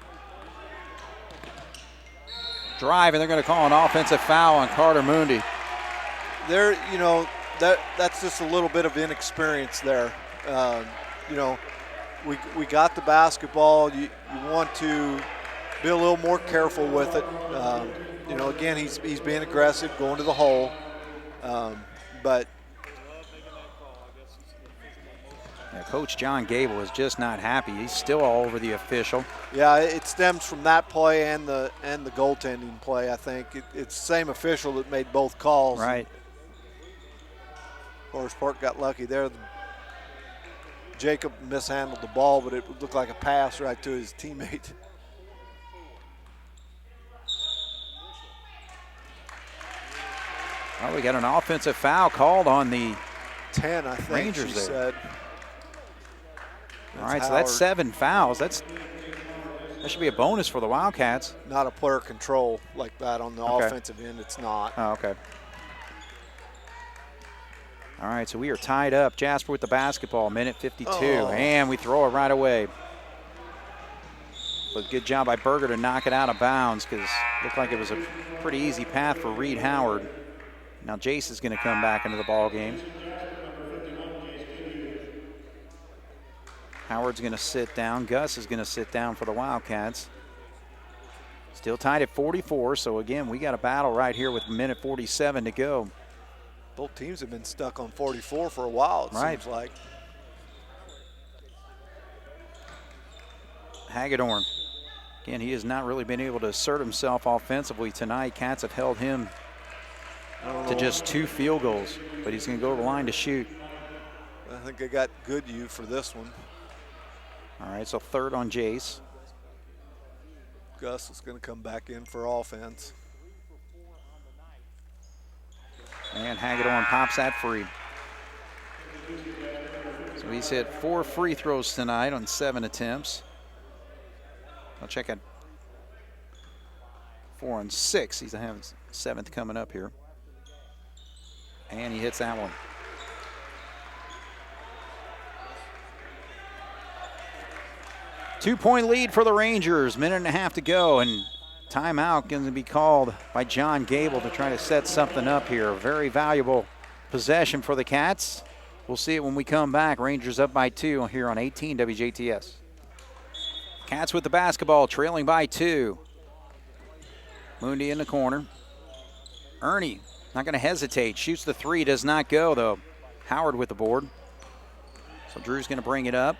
Drive, and they're going to call an offensive foul on Carter Mundy. There, you know, that's just a little bit of inexperience there. You know, we got the basketball. You want to be a little more careful with it. You know, again, he's being aggressive, going to the hole, but. Yeah, Coach John Gable is just not happy. He's still all over the official. Yeah, it stems from that play and the goaltending play. I think it's the same official that made both calls. Right. Forest Park got lucky there. Jacob mishandled the ball, but it looked like a pass right to his teammate. Well, we got an offensive foul called on the 10, I think Rangers she there. said. All right, so that's 7 fouls. That should be a bonus for the Wildcats. Not a player control like that on the offensive end. It's not. Oh, okay. All right, so we are tied up. Jasper with the basketball, minute 52, and we throw it right away. But good job by Berger to knock it out of bounds, because it looked like it was a pretty easy path for Reed Howard. Now Jace is going to come back into the ball game. Howard's going to sit down. Gus is going to sit down for the Wildcats. Still tied at 44, so again, we got a battle right here with minute 47 to go. Both teams have been stuck on 44 for a while, it seems like. Hagedorn. Again, he has not really been able to assert himself offensively tonight. Cats have held him to just 2 field goals, but he's going to go to the line to shoot. I think they got Goodhue for this one. All right, so third on Jace. Gus is going to come back in for offense. And Hagedorn pops that free. So he's hit 4 free throws tonight on 7 attempts. I'll check it. 4 on 6. He's having 7th coming up here. And he hits that one. Two-point lead for the Rangers. Minute and a half to go, and timeout going to be called by John Gable to try to set something up here. Very valuable possession for the Cats. We'll see it when we come back. Rangers up by 2 here on 18 WJTS. Cats with the basketball, trailing by 2. Mooney in the corner. Ernie not going to hesitate. Shoots the 3, does not go though. Howard with the board. So Drew's going to bring it up.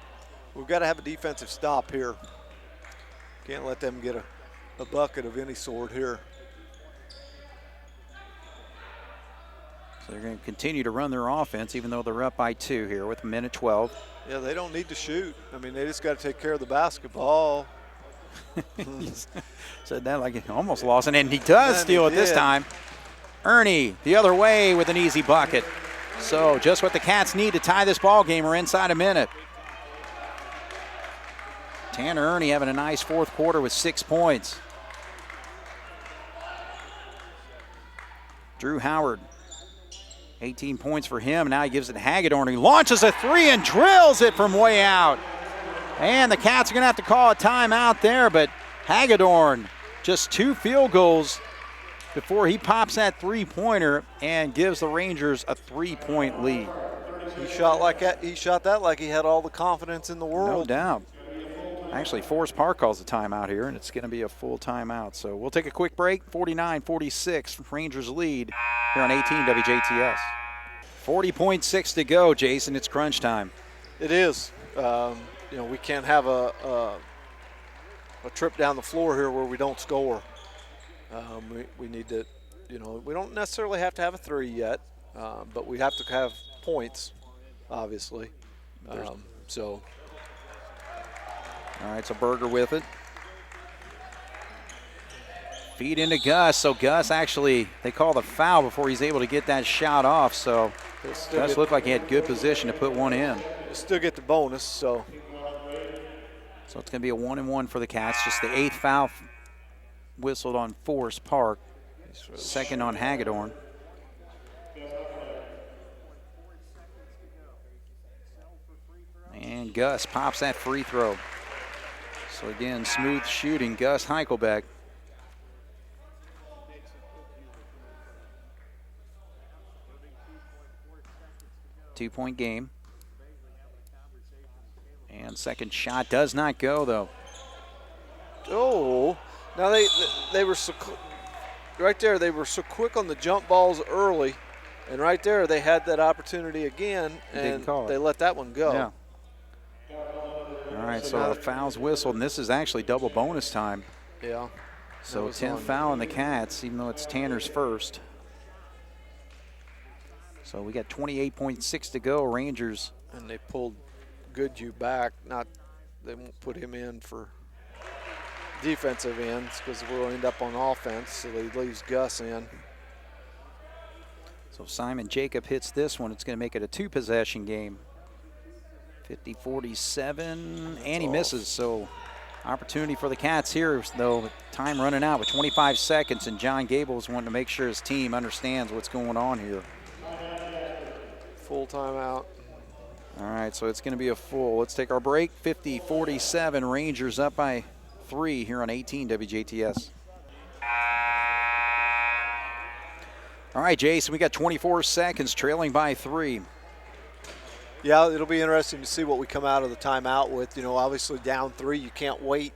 We've got to have a defensive stop here. Can't let them get a bucket of any sort here. So they're going to continue to run their offense even though they're up by 2 here with a minute 12. Yeah, they don't need to shoot. I mean, they just got to take care of the basketball. Said that like he almost lost it, and he does steal it this time. Ernie the other way with an easy bucket. So just what the Cats need to tie this ball game. We're inside a minute. Tanner Ernie having a nice fourth quarter with 6 points. Drew Howard, 18 points for him. Now he gives it to Hagedorn. He launches a 3 and drills it from way out. And the Cats are going to have to call a timeout there, but Hagedorn just 2 field goals before he pops that 3-pointer and gives the Rangers a 3-point lead. He shot that like he had all the confidence in the world. No doubt. Actually, Forest Park calls a timeout here, and it's going to be a full timeout. So we'll take a quick break. 49-46, Rangers lead here on 18 WJTS. 40.6 to go, Jason. It's crunch time. It is. We can't have a trip down the floor here where we don't score. We need to, we don't necessarily have to have a 3 yet, but we have to have points, obviously. All right, so Berger with it. Feed into Gus. So Gus actually, they call the foul before he's able to get that shot off. So Gus looked like he had good position to put one in. Still get the bonus, so it's going to be a 1-and-1 for the Cats. Just the 8th foul whistled on Forest Park. 2nd on Hagedorn. And Gus pops that free throw. So again, smooth shooting, Gus Heichelbeck. Two-point game. And second shot does not go, though. Oh, now they were so right there. They were so quick on the jump balls early, and right there they had that opportunity again, and they let that one go. Yeah. All right, so the foul's whistled, and this is actually double bonus time. Yeah. So 10th foul on the Cats, even though it's Tanner's first. So we got 28.6 to go, Rangers. And they pulled Goodhue back. They won't put him in for defensive ends because we'll end up on offense, so he leaves Gus in. So Simon Jacob hits this one. It's going to make it a 2-possession game. 50-47, and he misses. So opportunity for the Cats here, though. Time running out with 25 seconds, and John Gable's wanting to make sure his team understands what's going on here. Full timeout. All right, so it's going to be a full. Let's take our break. 50-47, Rangers up by 3 here on 18 WJTS. All right, Jason, we got 24 seconds, trailing by 3. Yeah, it'll be interesting to see what we come out of the timeout with. Obviously down 3, you can't wait,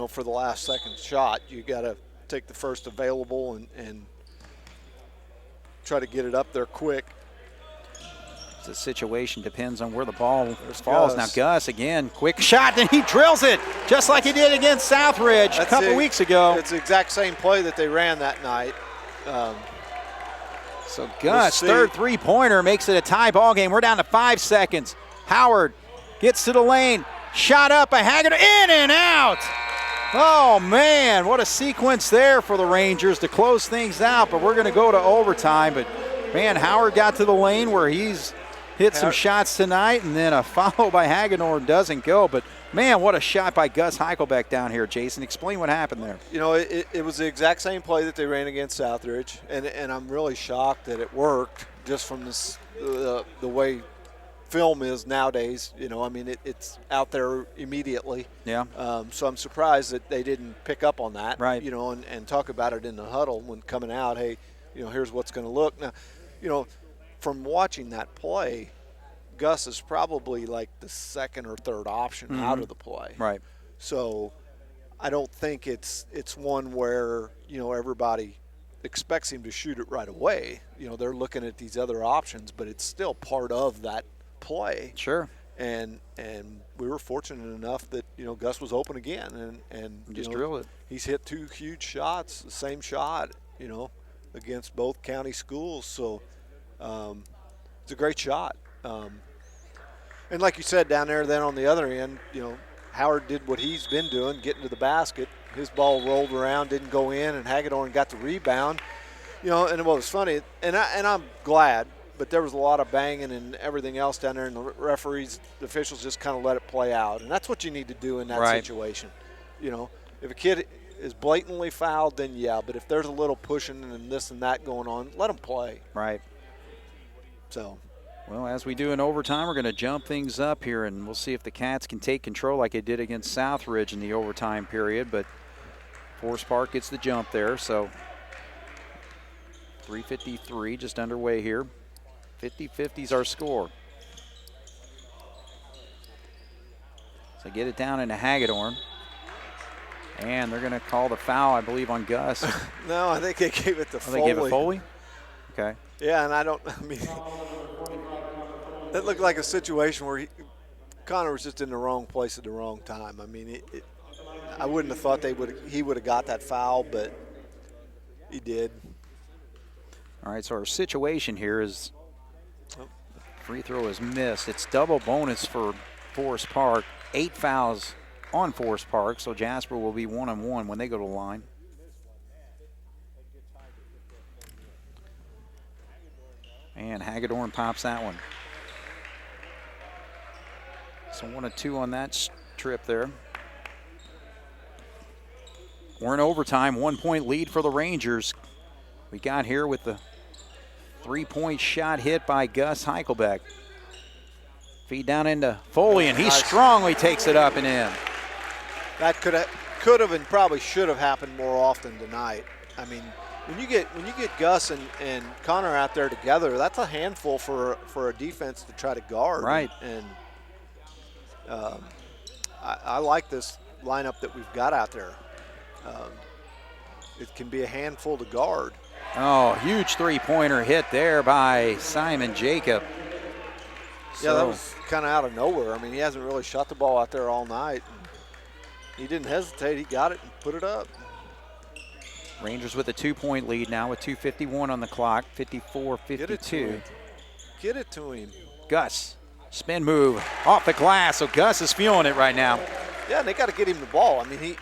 for the last second shot. You got to take the first available and try to get it up there quick. The situation depends on where the ball falls. Now Gus again, quick shot, and he drills it just like he did against Southridge a couple weeks ago. It's the exact same play that they ran that night. So Gus, third 3-pointer, makes it a tie ball game. We're down to 5 seconds. Howard gets to the lane, shot up by Hagedorn, in and out. Oh man, what a sequence there for the Rangers to close things out, but we're going to go to overtime. But man, Howard got to the lane where he's hit some shots tonight, and then a follow by Hagedorn doesn't go. But Man, what a shot by Gus Heichelbeck down here, Jason. Explain what happened there. You know, it was the exact same play that they ran against Southridge, and I'm really shocked that it worked just from this, the way film is nowadays. You know, I mean, it's out there immediately. Yeah. So I'm surprised that they didn't pick up on that. Right. You know, and talk about it in the huddle when coming out. Hey, you know, here's what's going to look. Now, you know, from watching that play, Gus is probably like the second or third option out of the play. Right. So I don't think it's one where, you know, everybody expects him to shoot it right away. You know, they're looking at these other options, but it's still part of that play. Sure. And we were fortunate enough that, you know, Gus was open again and just you know, drilled it. He's hit 2 huge shots, the same shot, you know, against both county schools. So it's a great shot. And like you said, down there then on the other end, you know, Howard did what he's been doing, getting to the basket. His ball rolled around, didn't go in, and Hagedorn got the rebound. You know, and what was funny, and I'm glad, but there was a lot of banging and everything else down there, and the referees, the officials just kind of let it play out. And that's what you need to do in that situation. You know, if a kid is blatantly fouled, then yeah, but if there's a little pushing and this and that going on, let them play. Right. So. Well, as we do in overtime, we're going to jump things up here, and we'll see if the Cats can take control like they did against Southridge in the overtime period. But Forest Park gets the jump there, so 3:53 just underway here. 50-50 is our score. So get it down into Hagedorn. And they're going to call the foul, I believe, on Gus. No, I think they gave it to Foley. They gave it Foley? Okay. Yeah, and I mean, that looked like a situation where Connor was just in the wrong place at the wrong time. I mean, I wouldn't have thought he would have got that foul, but he did. All right, so our situation here is free throw is missed. It's double bonus for Forest Park. 8 fouls on Forest Park, so Jasper will be 1-on-1 when they go to the line. And Hagedorn pops that one. So 1 of 2 on that trip there. We're in overtime, 1-point lead for the Rangers. We got here with the 3-point shot hit by Gus Heichelbeck. Feed down into Foley, and he strongly takes it up and in. That could have and probably should have happened more often tonight. I mean, when you get Gus and Connor out there together, that's a handful for a defense to try to guard. Right. And I like this lineup that we've got out there. It can be a handful to guard. Oh, huge three-pointer hit there by Simon Jacob. Yeah, that was kind of out of nowhere. I mean, he hasn't really shot the ball out there all night. He didn't hesitate. He got it and put it up. Rangers with a 2-point lead now with 2:51 on the clock, 54-52. Get it to him. Gus, spin move off the glass, so Gus is feeling it right now. Yeah, and they got to get him the ball. I mean,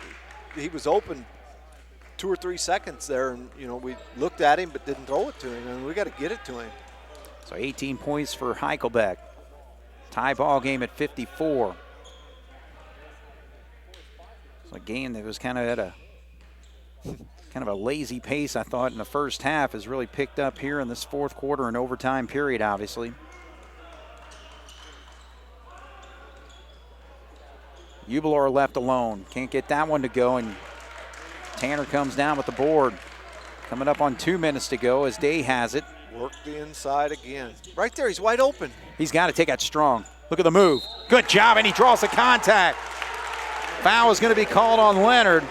he was open 2 or 3 seconds there, and, you know, we looked at him but didn't throw it to him, and we got to get it to him. So 18 points for Heichelbeck. Tie ball game at 54. So a game that was kind of at a lazy pace, I thought, in the first half has really picked up here in this fourth quarter and overtime period, obviously. Ubelor left alone. Can't get that one to go, and Tanner comes down with the board. Coming up on 2 minutes to go as Day has it. Work the inside again. Right there, he's wide open. He's got to take that strong. Look at the move. Good job, and he draws the contact. Foul is going to be called on Leonard.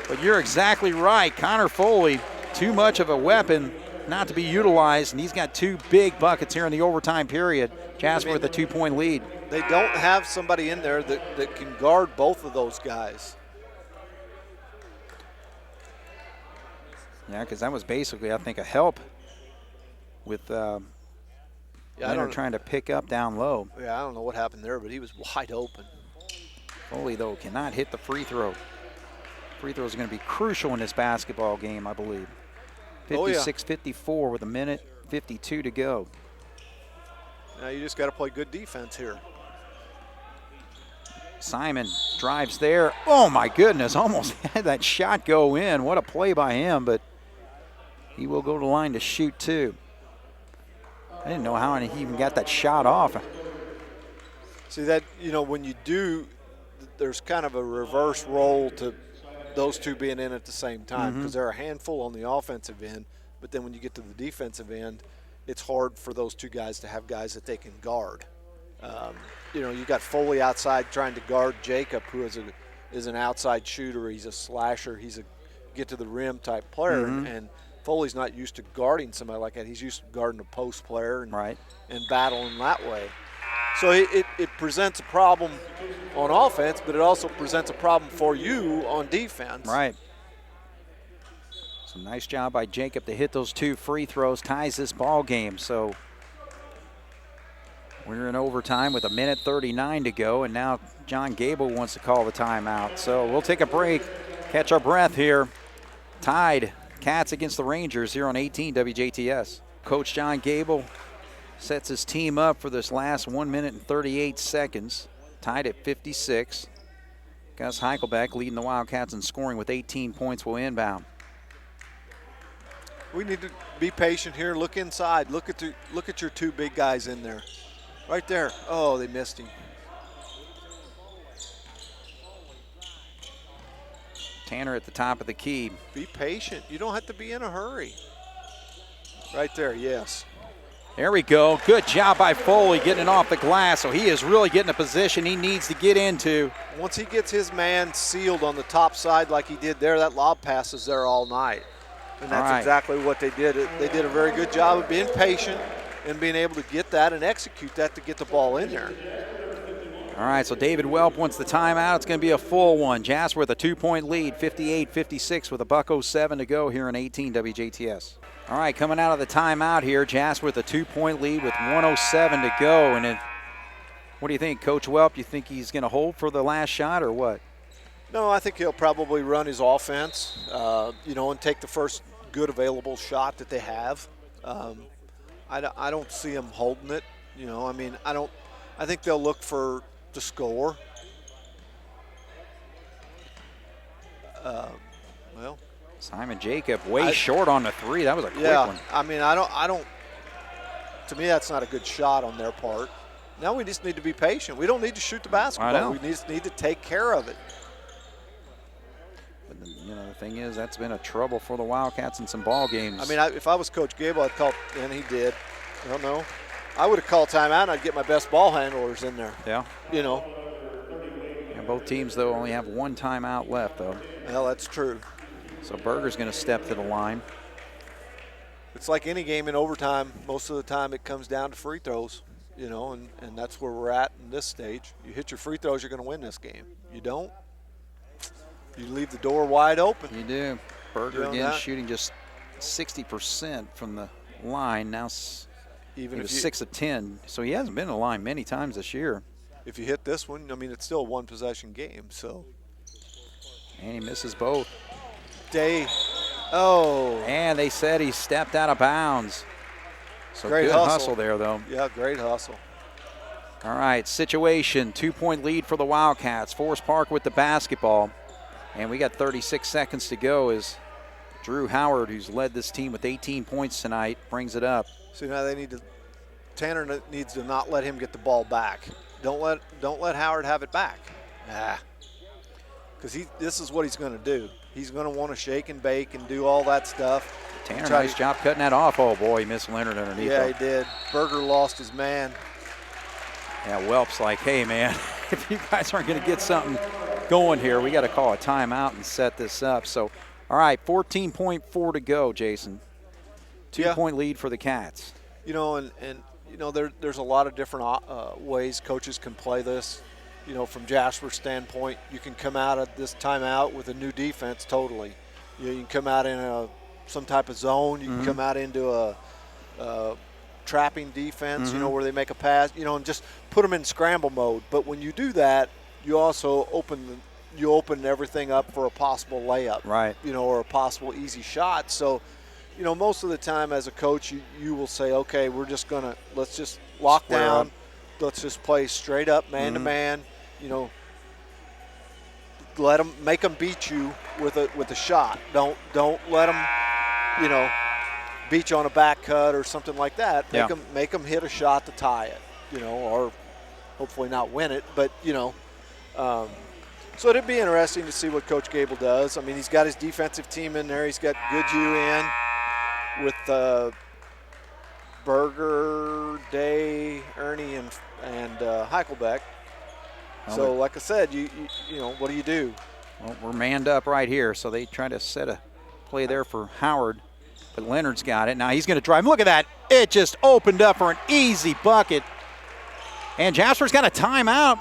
But you're exactly right. Connor Foley, too much of a weapon not to be utilized, and he's got 2 big buckets here in the overtime period. Jasper with a 2-point lead. They don't have somebody in there that can guard both of those guys. Yeah, because that was basically, I think, a help with Leonard trying to pick up down low. Yeah, I don't know what happened there, but he was wide open. Foley, though, cannot hit the free throw. Free throws are going to be crucial in this basketball game, I believe. 56-54 with 1:52 to go. Now you just got to play good defense here. Simon drives there. Oh my goodness, almost had that shot go in. What a play by him, but he will go to the line to shoot too. I didn't know how he even got that shot off. See that, when you do, there's kind of a reverse role to those two being in at the same time, because they're a handful on the offensive end, but then when you get to the defensive end, it's hard for those two guys to have guys that they can guard. You got Foley outside trying to guard Jacob, who is an outside shooter. He's a slasher. He's a get to the rim type player, and Foley's not used to guarding somebody like that. He's used to guarding a post player and battling that way. So it presents a problem on offense, but it also presents a problem for you on defense. Right. So nice job by Jacob to hit those 2 free throws, ties this ball game. So we're in overtime with 1:39 to go, and now John Gable wants to call the timeout. So we'll take a break, catch our breath here. Tied Cats against the Rangers here on 18 WJTS. Coach John Gable sets his team up for this last 1 minute and 38 seconds, tied at 56. Gus Heichelbeck leading the Wildcats in scoring with 18 points will inbound. We need to be patient here. Look inside. Look at your 2 big guys in there. Right there. Oh, they missed him. Tanner at the top of the key. Be patient. You don't have to be in a hurry. Right there, yes. There we go. Good job by Foley getting it off the glass. So he is really getting a position he needs to get into. Once he gets his man sealed on the top side like he did there, that lob pass is there all night. And that's exactly what they did. They did a very good job of being patient and being able to get that and execute that to get the ball in there. All right, so David Welp wants the timeout. It's going to be a full one. Jasper with a 2-point lead, 58-56 with $1:07 to go here in 18 WJTS. All right, coming out of the timeout here, Jasper with a 2-point lead with 1:07 to go. And then, what do you think, Coach Welp? You think he's going to hold for the last shot or what? No, I think he'll probably run his offense, and take the first good available shot that they have. I don't see him holding it. I think they'll look for the score. Simon Jacob way short on the 3. That was a quick one. I don't. To me, that's not a good shot on their part. Now we just need to be patient. We don't need to shoot the basketball. We just need to take care of it. But the thing is, that's been a trouble for the Wildcats in some ball games. If I was Coach Gable, I'd call, and he did. I don't know. I would have called timeout, and I'd get my best ball handlers in there. Yeah. Yeah, both teams, though, only have 1 timeout left, though. Well, that's true. So Berger's going to step to the line. It's like any game in overtime. Most of the time it comes down to free throws, and that's where we're at in this stage. You hit your free throws, you're going to win this game. You don't, you leave the door wide open. You do. Berger again shooting just 60% from the line. Now even if 6 of 10. So he hasn't been in the line many times this year. If you hit this one, it's still a 1-possession game. So. And he misses both. And they said he stepped out of bounds. So great good hustle there, though. Yeah, great hustle. All right, situation, 2-point lead for the Wildcats. Forest Park with the basketball. And we got 36 seconds to go as Drew Howard, who's led this team with 18 points tonight, brings it up. So now Tanner needs to not let him get the ball back. Don't let Howard have it back. Because this is what he's going to do. He's going to want to shake and bake and do all that stuff. Tanner, nice job cutting that off. Oh, boy, he missed Leonard underneath. Yeah, he did. Berger lost his man. Yeah, Welp's like, hey, man, if you guys aren't going to get something going here, we got to call a timeout and set this up. So, all right, 14.4 to go, Jason. 2-point lead for the Cats. There's a lot of different ways coaches can play this. From Jasper's standpoint, you can come out of this timeout with a new defense totally. You can come out in some type of zone. You can come out into a trapping defense, where they make a pass, and just put them in scramble mode. But when you do that, you also open everything up for a possible layup, right? Or a possible easy shot. So, most of the time as a coach, you will say, okay, let's just lock down. Let's just play straight up man to man. make them beat you with a shot. Don't let them, beat you on a back cut or something like that. Make them hit a shot to tie it, or hopefully not win it. But so it'd be interesting to see what Coach Gable does. I mean, he's got his defensive team in there. He's got Goodhue in with Berger, Day, Ernie, and Heichelbeck. So, like I said, you what do? Well, we're manned up right here, so they try to set a play there for Howard, but Leonard's got it. Now he's going to drive. Look at that. It just opened up for an easy bucket. And Jasper's got a timeout.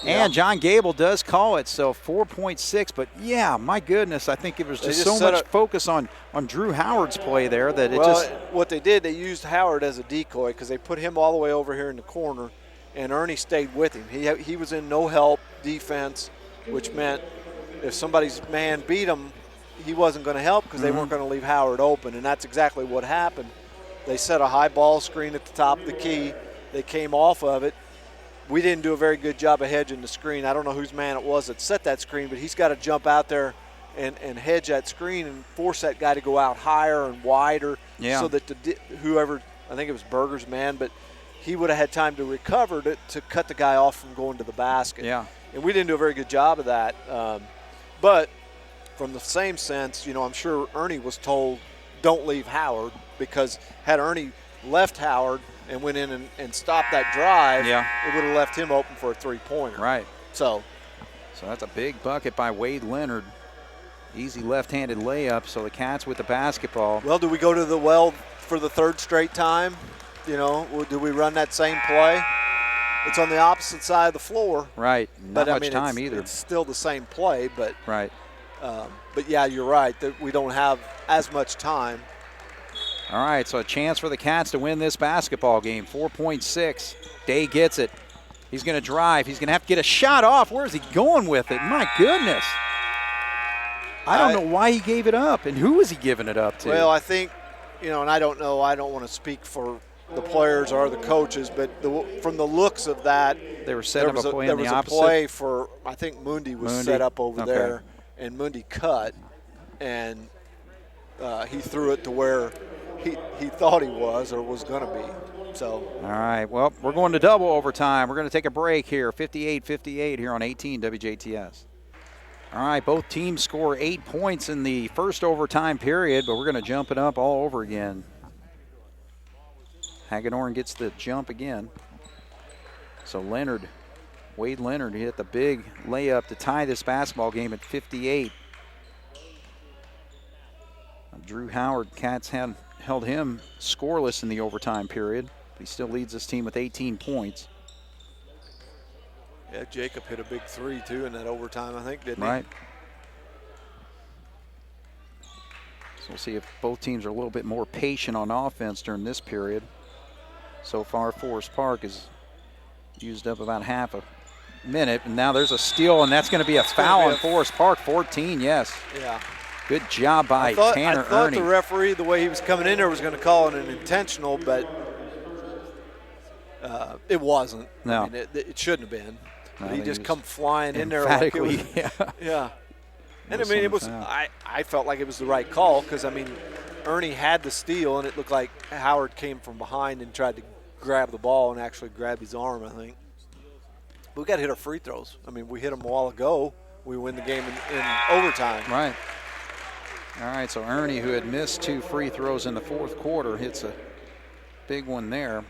And John Gable does call it, so 4.6. But, yeah, my goodness, I think it was just so much focus on Drew Howard's play there that it just – what they did, they used Howard as a decoy because they put him all the way over here in the corner, and Ernie stayed with him. He was in no-help defense, which meant if somebody's man beat him, he wasn't going to help because they weren't going to leave Howard open, and that's exactly what happened. They set a high ball screen at the top of the key. They came off of it. We didn't do a very good job of hedging the screen. I don't know whose man it was that set that screen, but he's got to jump out there and hedge that screen and force that guy to go out higher and wider so that whoever, I think it was Berger's man, but he would have had time to recover to cut the guy off from going to the basket. Yeah. And we didn't do a very good job of that. But from the same sense, I'm sure Ernie was told, don't leave Howard, because had Ernie left Howard and went in and stopped that drive, it would have left him open for a three-pointer. Right. So that's a big bucket by Wade Leonard. Easy left-handed layup, so the Cats with the basketball. Well, do we go to the well for the third straight time? Do we run that same play? It's on the opposite side of the floor. Right. Not much time either. It's still the same play, but right. But yeah, you're right that we don't have as much time. All right, so a chance for the Cats to win this basketball game. 4.6. Day gets it. He's going to drive. He's going to have to get a shot off. Where is he going with it? My goodness. I don't know why he gave it up, and who is he giving it up to? Well, I think, and I don't know. I don't want to speak for the players or the coaches, but from the looks of that, they were setting up a play on the opposite. There was a play for, I think Mundi was set up over there, and Mundi cut, and he threw it to where he thought he was or was going to be. So. All right, well, we're going to double overtime. We're going to take a break here, 58-58 here on 18 WJTS. All right, both teams score 8 points in the first overtime period, but we're going to jump it up all over again. Hagedorn gets the jump again. So Wade Leonard hit the big layup to tie this basketball game at 58. Drew Howard, Cats held him scoreless in the overtime period. He still leads this team with 18 points. Yeah, Jacob hit a big three, too, in that overtime, I think, didn't he? Right. So we'll see if both teams are a little bit more patient on offense during this period. So far, Forest Park has used up about half a minute, and now there's a steal, and that's going to be a foul on Forest Park. 14, yes. Yeah. Good job by Tanner I thought Ernie. The referee, the way he was coming in there, was going to call it an intentional, but it wasn't. No. I mean, it shouldn't have been. No, he just come flying in there like it was. Yeah. And, I mean, it was. I felt like it was the right call because, I mean, Ernie had the steal, and it looked like Howard came from behind and tried to grab the ball and actually grabbed his arm, I think. But we got to hit our free throws. I mean, we hit them a while ago. We win the game in overtime. Right. All right, so Ernie, who had missed 2 free throws in the fourth quarter, hits a big one there.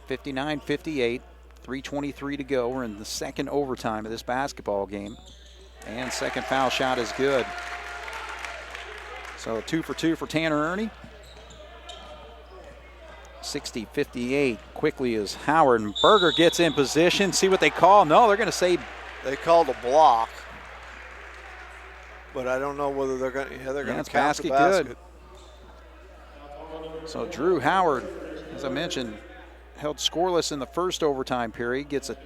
59-58, 3:23 to go. We're in the second overtime of this basketball game. And second foul shot is good. So 2 for 2 for Tanner Ernie. 60-58 quickly as Howard, and Berger gets in position. See what they call. No, they're going to say. They called a block. But I don't know whether they're going to count the basket. Good. So Drew Howard, as I mentioned, held scoreless in the first overtime period, gets a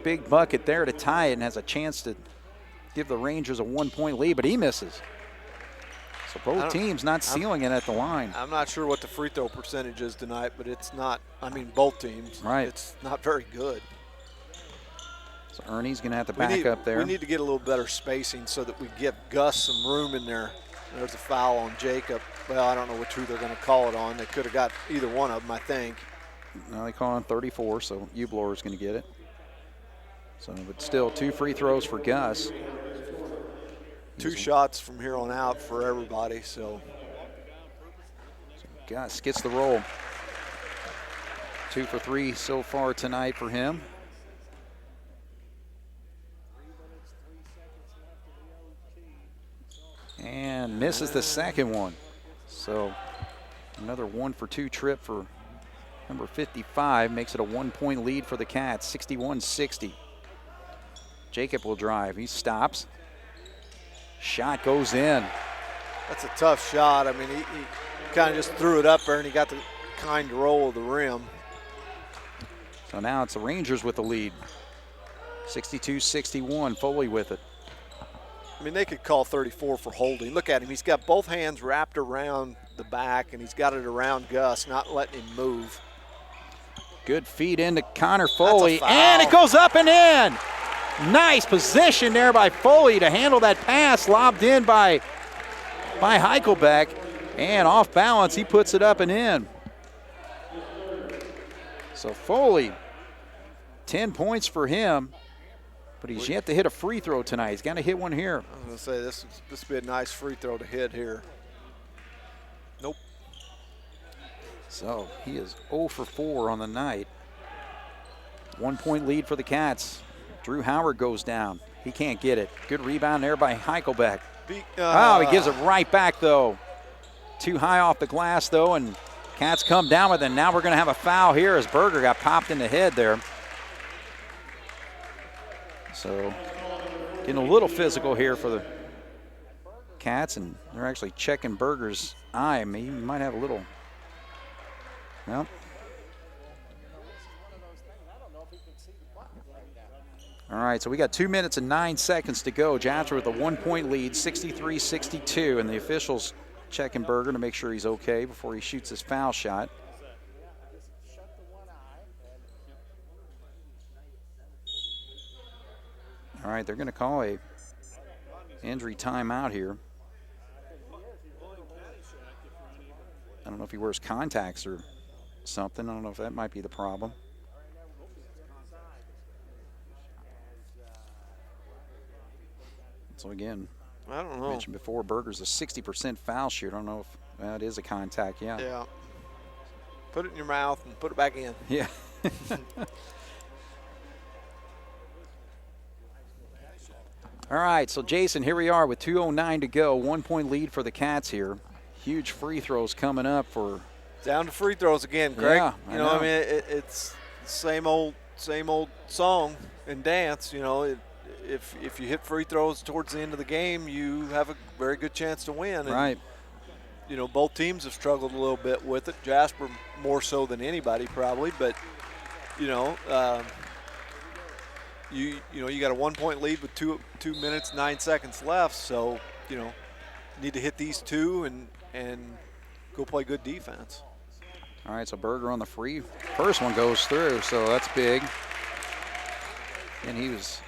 big bucket there to tie it and has a chance to give the Rangers a 1-point lead, but he misses. So both teams not sealing it at the line. I'm not sure what the free throw percentage is tonight, but it's not, I mean, both teams. Right. It's not very good. So Ernie's going to have to back up there. We need to get a little better spacing so that we give Gus some room in there. There's a foul on Jacob. Well, I don't know who they're going to call it on. They could have got either one of them, I think. Now they call on 34, so Ubler is going to get it. So, but still 2 free throws for Gus. 2 shots from here on out for everybody, so Gus gets the roll. 2 for 3 so far tonight for him. And misses the second one. So another 1 for 2 trip for number 55. Makes it a 1-point lead for the Cats, 61-60. Jacob will drive. He stops. Shot goes in. That's a tough shot. I mean, he kind of just threw it up there, and he got the kind roll of the rim. So now it's the Rangers with the lead. 62-61, Foley with it. I mean, they could call 34 for holding. Look at him. He's got both hands wrapped around the back, and he's got it around Gus, not letting him move. Good feed into Connor Foley, That's a foul. and it goes up and in. Nice position there by Foley to handle that pass, lobbed in by Heichelbeck, and off balance, he puts it up and in. So Foley, 10 points for him, but he's yet to hit a free throw tonight. He's got to hit one here. I was going to say, this would be a nice free throw to hit here. Nope. So he is 0 for 4 on the night. 1-point lead for the Cats. Drew Howard goes down. He can't get it. Good rebound there by Heichelbeck. He gives it right back, though. Too high off the glass, though, and Cats come down with it. Now we're going to have a foul here as Berger got popped in the head there. So getting a little physical here for the Cats, and they're actually checking Berger's eye. Maybe he might have a little. Well. All right, so we got 2 minutes and 9 seconds to go. Jasper with a 1-point lead, 63-62, and the officials checking Berger to make sure he's okay before he shoots his foul shot. All right, they're going to call a injury timeout here. I don't know if he wears contacts or something. I don't know if that might be the problem. So again, I don't know. I mentioned before, Berger's a 60% foul shooter. I don't know if that is a contact, yeah. Yeah. Put it in your mouth and put it back in. Yeah. All right, so Jason, here we are with 2:09 to go. 1-point lead for the Cats here. Huge free throws coming up for. Down to free throws again, Greg. Yeah, I know. I mean, it's the same old song and dance. You know, if you hit free throws towards the end of the game, you have a very good chance to win. And, right. You know, both teams have struggled a little bit with it. Jasper more so than anybody probably, but you know, you got a 1-point lead with 2 minutes 9 seconds left. So you know, need to hit these 2 and go play good defense. All right, so Berger on the free. First one goes through, so that's big. And he was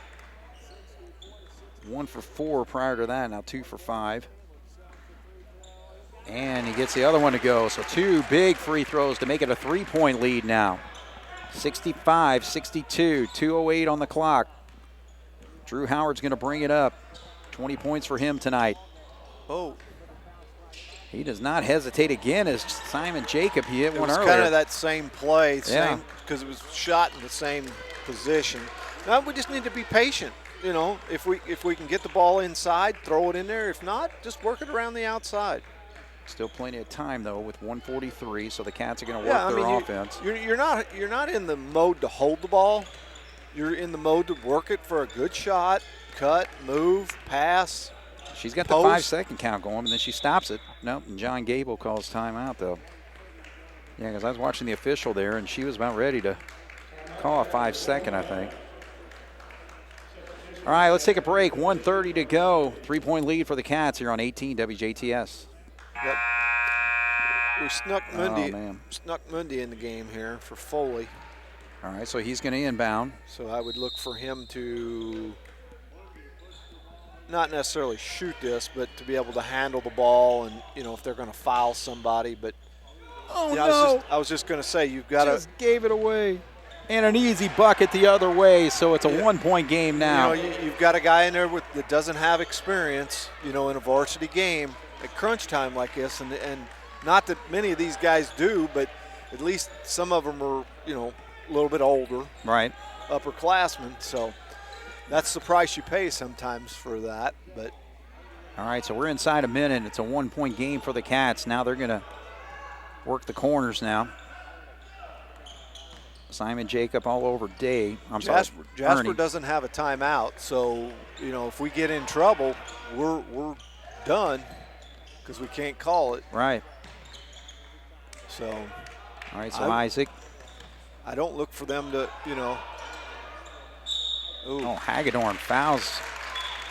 1 for 4 prior to that, now 2 for 5. And he gets the other one to go, so 2 big free throws to make it a 3-point lead now. 65-62, 2:08 on the clock. Drew Howard's going to bring it up. 20 points for him tonight. Oh. He does not hesitate again as Simon Jacob. He hit one earlier. It was kind of that same play, because it was shot in the same position. Now we just need to be patient. You know, if we can get the ball inside, throw it in there. If not, just work it around the outside. Still plenty of time though with 1:43, so the Cats are going to work their offense. You're not in the mode to hold the ball. You're in the mode to work it for a good shot, cut, move, pass. She's got the 5-second count going, and then she stops it. Nope, and John Gable calls timeout, though. Yeah, because I was watching the official there, and she was about ready to call a 5-second, I think. All right, let's take a break. 1:30 to go. 3-point lead for the Cats here on 18 WJTS. Yep. We snuck Mundy in the game here for Foley. All right, so he's going to inbound. So I would look for him to not necessarily shoot this, but to be able to handle the ball and, if they're going to foul somebody. But I was just going to say, you've got to. Just gave it away. And an easy bucket the other way, so it's a 1-point game now. You've got a guy in there that doesn't have experience, in a varsity game at crunch time like this. And not that many of these guys do, but at least some of them are, a little bit older. Right. Upperclassmen. So that's the price you pay sometimes for that. But all right, so we're inside a minute. It's a 1-point game for the Cats. Now they're going to work the corners now. Simon Jacob all over Day. Jasper doesn't have a timeout, so if we get in trouble, we're done because we can't call it. Right. So. All right. So Isaac. I don't look for them to, Ooh. Oh, Hagedorn fouls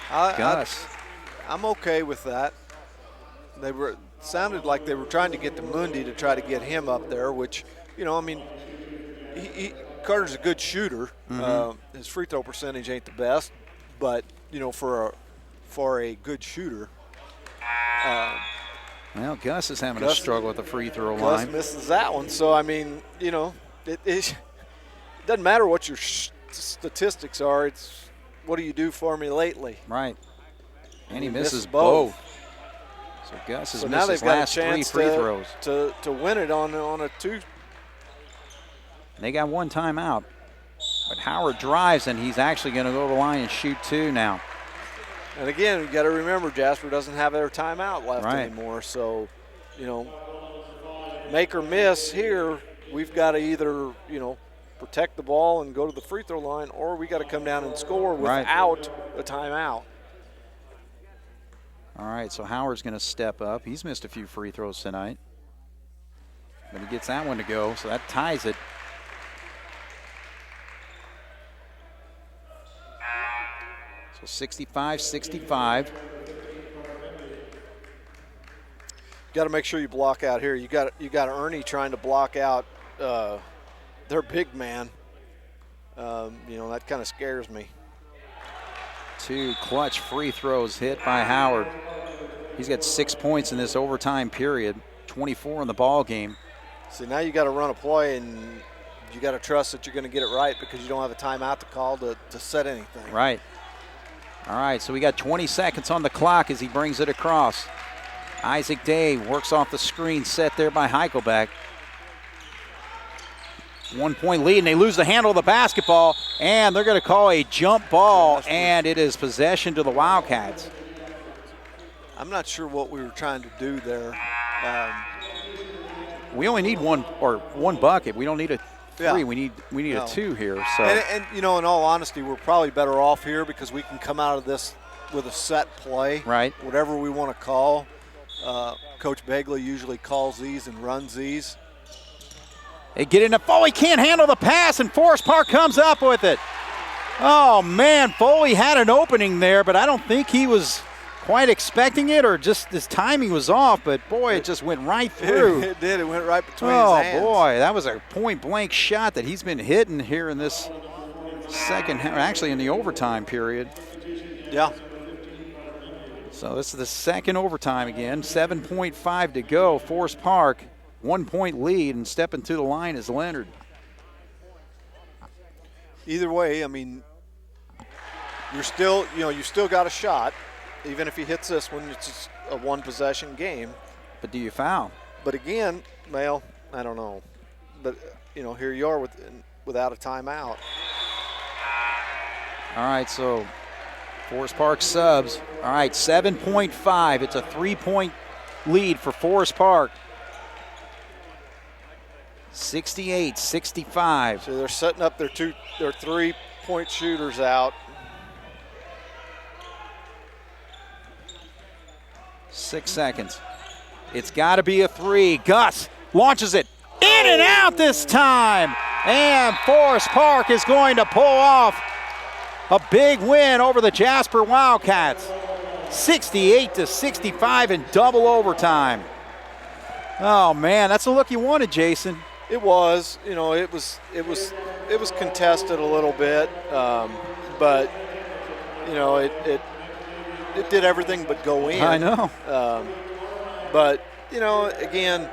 Gus. I'm okay with that. Sounded like they were trying to get to Mundy to try to get him up there, which Carter's a good shooter. Mm-hmm. His free throw percentage ain't the best, but for a good shooter. Well, Gus is having a struggle with the free throw Gus line. misses that one, so it doesn't matter what your statistics are. It's what do you do for me lately? Right. And he misses both. So Gus has missed his last 3 free throws. To win it on a 2. They got 1 timeout. But Howard drives, and he's actually going to go to the line and shoot 2 now. And again, you got to remember, Jasper doesn't have their timeout left anymore. So, make or miss here, we've got to either, protect the ball and go to the free throw line, or we got to come down and score without a timeout. All right, so Howard's going to step up. He's missed a few free throws tonight. But he gets that one to go, so that ties it. So 65-65. Got to make sure you block out here. You got Ernie trying to block out their big man. That kind of scares me. 2 clutch free throws hit by Howard. He's got 6 points in this overtime period, 24 in the ball game. See, now you got to run a play, and you got to trust that you're going to get it right because you don't have a timeout to call to set anything. Right. All right, so we got 20 seconds on the clock as he brings it across. Isaac Day works off the screen set there by Heichelbeck. 1-point lead, and they lose the handle of the basketball, and they're going to call a jump ball, and it is possession to the Wildcats. I'm not sure what we were trying to do there. We only need one bucket. We don't need a 3. Yeah. We need a 2 here. So and in all honesty, we're probably better off here because we can come out of this with a set play. Right. Whatever we want to call. Coach Begley usually calls these and runs these. They get in Foley can't handle the pass, and Forest Park comes up with it. Oh, man, Foley had an opening there, but I don't think he was quite expecting it, or just his timing was off, but, boy, it just went right through. It did. It went right between his hands. Oh, boy, that was a point-blank shot that he's been hitting here in this second half, actually in the overtime period. Yeah. So this is the second overtime again, 7.5 to go. Forest Park, 1-point lead, and stepping to the line is Leonard. Either way, I mean, you still got a shot, even if he hits this one. It's just a one-possession game. But do you foul? But again, well, I don't know. But here you are without a timeout. All right, so Forest Park subs. All right, 7.5. It's a 3-point lead for Forest Park. 68-65. So they're setting up their 3-point shooters out. 6 seconds. It's got to be a 3. Gus launches it in and out this time. And Forest Park is going to pull off a big win over the Jasper Wildcats. 68-65 in double overtime. Oh man, that's the look you wanted, Jason. It was, it was it was contested a little bit, but you know it did everything but go in. I know. But you know, again,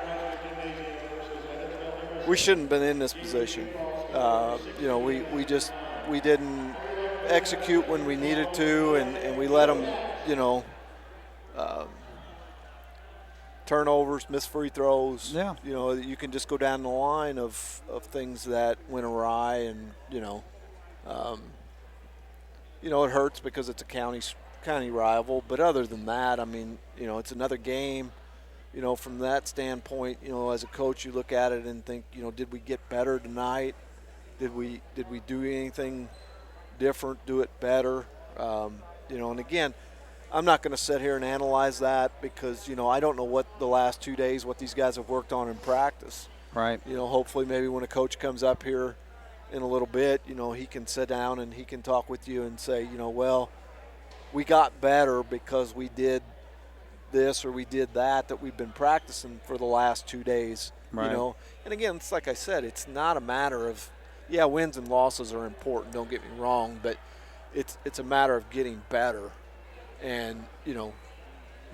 we shouldn't have been in this position. You know, we didn't execute when we needed to, and we let them, you know, turnovers, missed free throws. Yeah. You know, you can just go down the line of things that went awry, and you know, it hurts because it's a county rival. But other than that, I mean, you know, it's another game. You know, from that standpoint, you know, as a coach, you look at it and think, you know, did we get better tonight? Did we do anything different, do it better? You know, and again, I'm not going to sit here and analyze that because, you know, I don't know what the last 2 days, what these guys have worked on in practice. Right. You know, hopefully maybe when a coach comes up here in a little bit, you know, he can sit down and he can talk with you and say, you know, well, we got better because we did this or we did that we've been practicing for the last 2 days. Right. You know, and again, it's like I said, it's not a matter of, yeah, wins and losses are important, don't get me wrong, but it's a matter of getting better. And, you know,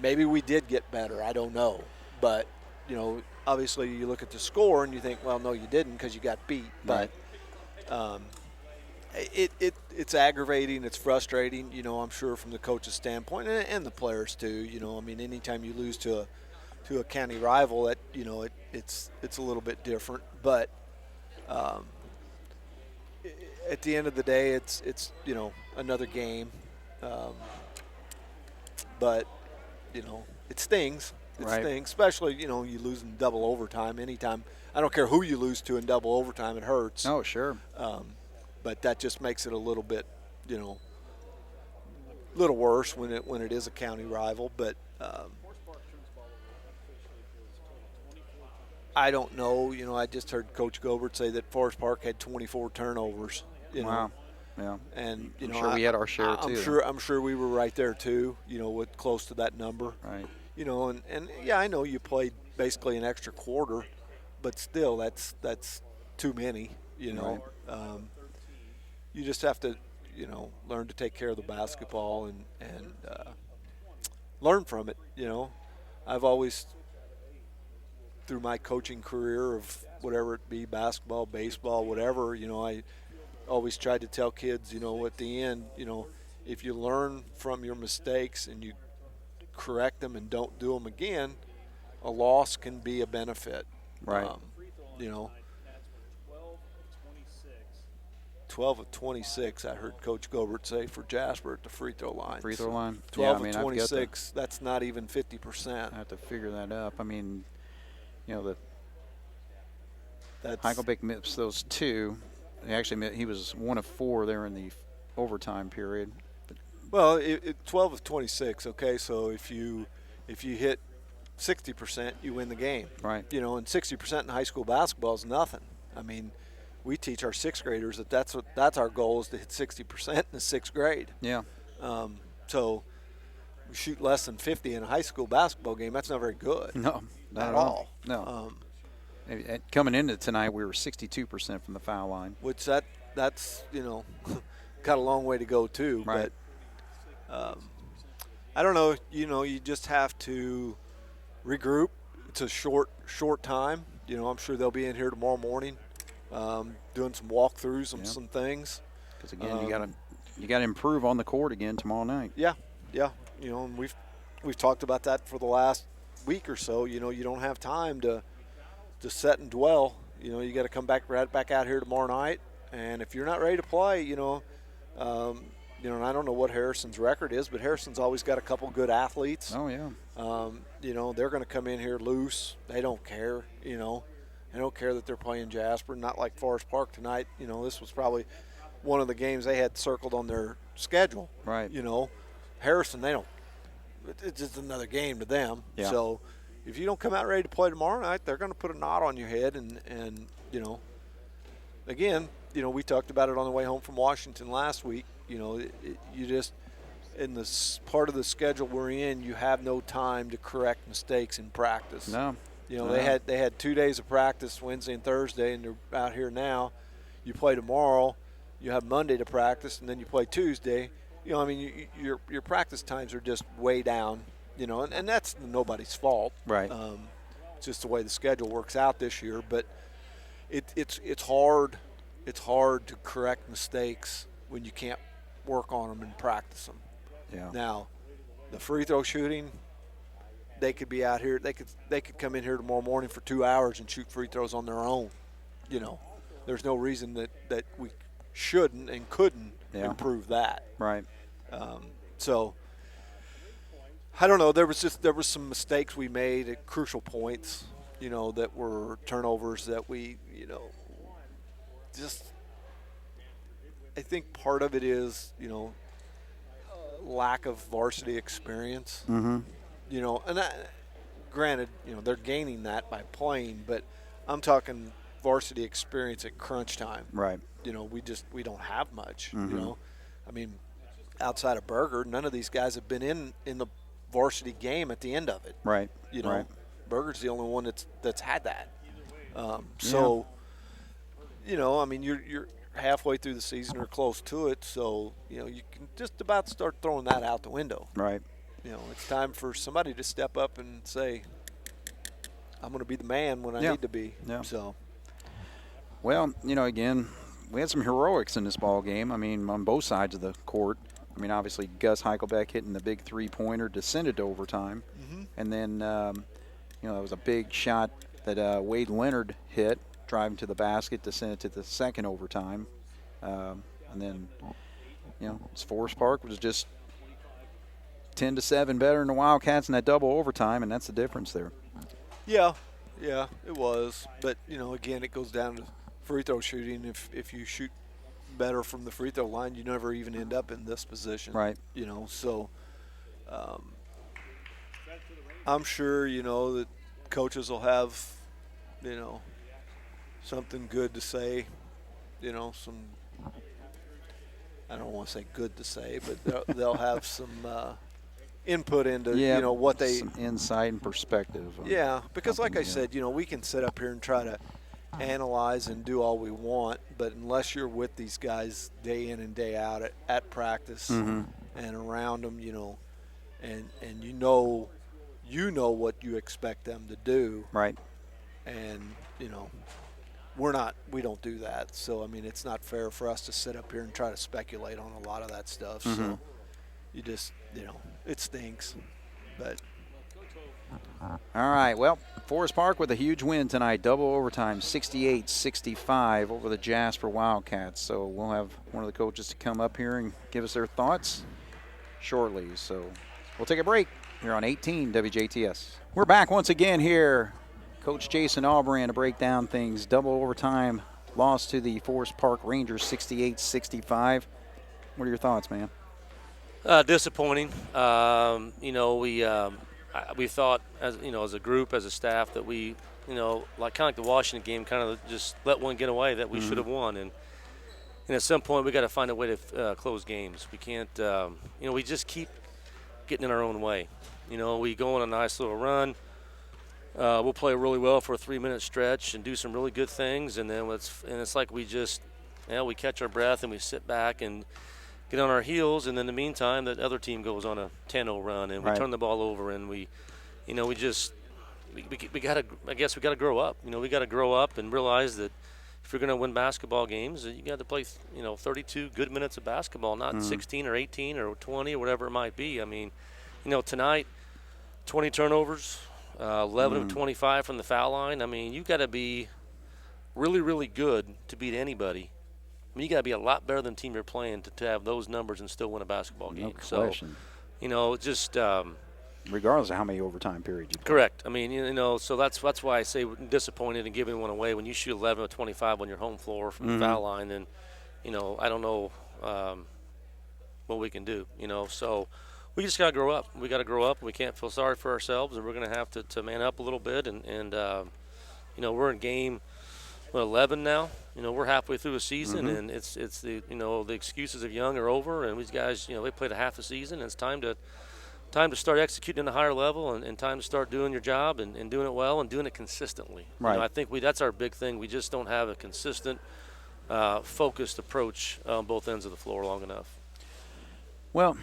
maybe we did get better, I don't know. But, you know, obviously you look at the score and you think, well, no, you didn't because you got beat. Right. But it's aggravating, it's frustrating, you know, I'm sure from the coach's standpoint and the players too. You know, I mean, anytime you lose to a county rival, that, you know, it's a little bit different. But at the end of the day, it's you know, another game. But, you know, it stings. It stings, especially, you know, you lose in double overtime anytime. I don't care who you lose to in double overtime, it hurts. Oh, sure. But that just makes it a little bit, you know, a little worse when it is a county rival. But I don't know. You know, I just heard Coach Gobert say that Forest Park had 24 turnovers. You know. Wow. Yeah. And you I'm know, sure we had our share too. I'm sure we were right there too. You know, with close to that number. Right. You know, and yeah, I know you played basically an extra quarter, but still, that's too many. You know, Right. You just have to, you know, learn to take care of the basketball and learn from it. You know, I've always, through my coaching career of whatever it be, basketball, baseball, whatever, you know, I always tried to tell kids, you know, at the end, you know, if you learn from your mistakes and you correct them and don't do them again, a loss can be a benefit. Right. You know, 12 of 26, I heard Coach Gobert say for Jasper at the free throw line. 12 of 26, that's not even 50%. I have to figure that up. I mean, you know, That's Heikelbeck missed those two. He was 1 of 4 there in the overtime period. Well, 12 of 26. Okay, so if you hit 60%, you win the game. Right. You know, and 60% in high school basketball is nothing. I mean, we teach our sixth graders that's our goal, is to hit 60% in the sixth grade. Yeah. So we shoot less than 50 in a high school basketball game. That's not very good. No, not at all. No. Coming into tonight, we were 62% from the foul line. Which that's you know, got a long way to go too. Right. But I don't know. You know, you just have to regroup. It's a short time. You know, I'm sure they'll be in here tomorrow morning, doing some walkthroughs and some things. Because again, you got to improve on the court again tomorrow night. Yeah. You know, and we've talked about that for the last week or so. You know, you don't have time to set and dwell. You know, you got to come right back out here tomorrow night. And if you're not ready to play, you know, and I don't know what Harrison's record is, but Harrison's always got a couple good athletes. Oh yeah. You know, they're going to come in here loose. They don't care. You know, they don't care that they're playing Jasper. Not like Forest Park tonight. You know, this was probably one of the games they had circled on their schedule. Right. You know, Harrison, they don't. It's just another game to them. Yeah. So if you don't come out ready to play tomorrow night, they're going to put a knot on your head. And you know, again, you know, we talked about it on the way home from Washington last week. You know, you just, in this part of the schedule we're in, you have no time to correct mistakes in practice. No. You know, they had 2 days of practice, Wednesday and Thursday, and they're out here now. You play tomorrow, you have Monday to practice, and then you play Tuesday. You know, I mean, your practice times are just way down. You know, and that's nobody's fault. Right. It's just the way the schedule works out this year. But it's hard. It's hard to correct mistakes when you can't work on them and practice them. Yeah. Now, the free throw shooting, they could be out here. They could come in here tomorrow morning for 2 hours and shoot free throws on their own. You know, there's no reason that we shouldn't and couldn't improve that. Right. So I don't know. There was some mistakes we made at crucial points. You know, that were turnovers that we, you know, just. I think part of it is, you know, lack of varsity experience. Mm-hmm. You know, and granted, you know, they're gaining that by playing, but I'm talking varsity experience at crunch time. Right. You know, we don't have much. Mm-hmm. You know, I mean, outside of Berger, none of these guys have been in the varsity game at the end of it. Right. You know, right. Berger's the only one that's had that. So, you know, I mean, you're halfway through the season or close to it, so you know you can just about start throwing that out the window. Right. You know, it's time for somebody to step up and say, "I'm going to be the man when I need to be." Yeah. So, well, you know, again, we had some heroics in this ball game. I mean, on both sides of the court. I mean, obviously Gus Heichelbeck hitting the big three-pointer to send it to overtime, and then you know, there was a big shot that Wade Leonard hit, driving to the basket to send it to the second overtime. And then, you know, Forest Park was just 10-7 better than the Wildcats in that double overtime, and that's the difference there. Yeah, it was. But, you know, again, it goes down to free throw shooting. If you shoot better from the free throw line, you never even end up in this position. Right. You know, so I'm sure, you know, that coaches will have, you know, something good to say, you know, I don't want to say good to say, but they'll have some input into, you know, what they – some insight and perspective. Yeah, because like I said, you know, we can sit up here and try to analyze and do all we want, but unless you're with these guys day in and day out at practice and around them, you know, and you know what you expect them to do. Right. And, you know, we don't do that. So, I mean, it's not fair for us to sit up here and try to speculate on a lot of that stuff. So you just, you know, it stinks. But all right, well, Forest Park with a huge win tonight, double overtime, 68-65 over the Jasper Wildcats. So we'll have one of the coaches to come up here and give us their thoughts shortly. So we'll take a break here on 18 WJTS. We're back once again here. Coach Jason Albrand to break down things. Double overtime loss to the Forest Park Rangers, 68-65. What are your thoughts, man? Disappointing. You know, we thought, as you know, as a group, as a staff, that we, you know, kind of like the Washington game, kind of just let one get away that we should have won. And at some point, we got to find a way to close games. We can't, you know, we just keep getting in our own way. You know, we go on a nice little run. We'll play really well for a 3-minute stretch and do some really good things, and then it's like we just, you know, we catch our breath and we sit back and get on our heels, and then in the meantime, the other team goes on a 10-0 run, and we turn the ball over, and we gotta, I guess we gotta grow up. You know, we gotta grow up and realize that if you're gonna win basketball games, you got to play, you know, 32 good minutes of basketball, not 16 or 18 or 20 or whatever it might be. I mean, you know, tonight, 20 turnovers. 11 of 25 from the foul line. I mean, you got to be really, really good to beat anybody. I mean, you got to be a lot better than the team you're playing to have those numbers and still win a basketball game. No question. So, you know, just regardless of how many overtime periods you play. Correct. I mean, you know, so that's why I say disappointed and giving one away. When you shoot 11 of 25 on your home floor from the foul line, then, you know, I don't know what we can do. You know, so. We just got to grow up. We got to grow up. We can't feel sorry for ourselves, and we're going to have to man up a little bit. And you know, we're in game 11 now. You know, we're halfway through a season, and it's the, you know, the excuses of young are over, and these guys, you know, they played a half a season, and it's time to start executing at a higher level, and time to start doing your job and doing it well and doing it consistently. Right. You know, I think that's our big thing. We just don't have a consistent focused approach on both ends of the floor long enough. Well,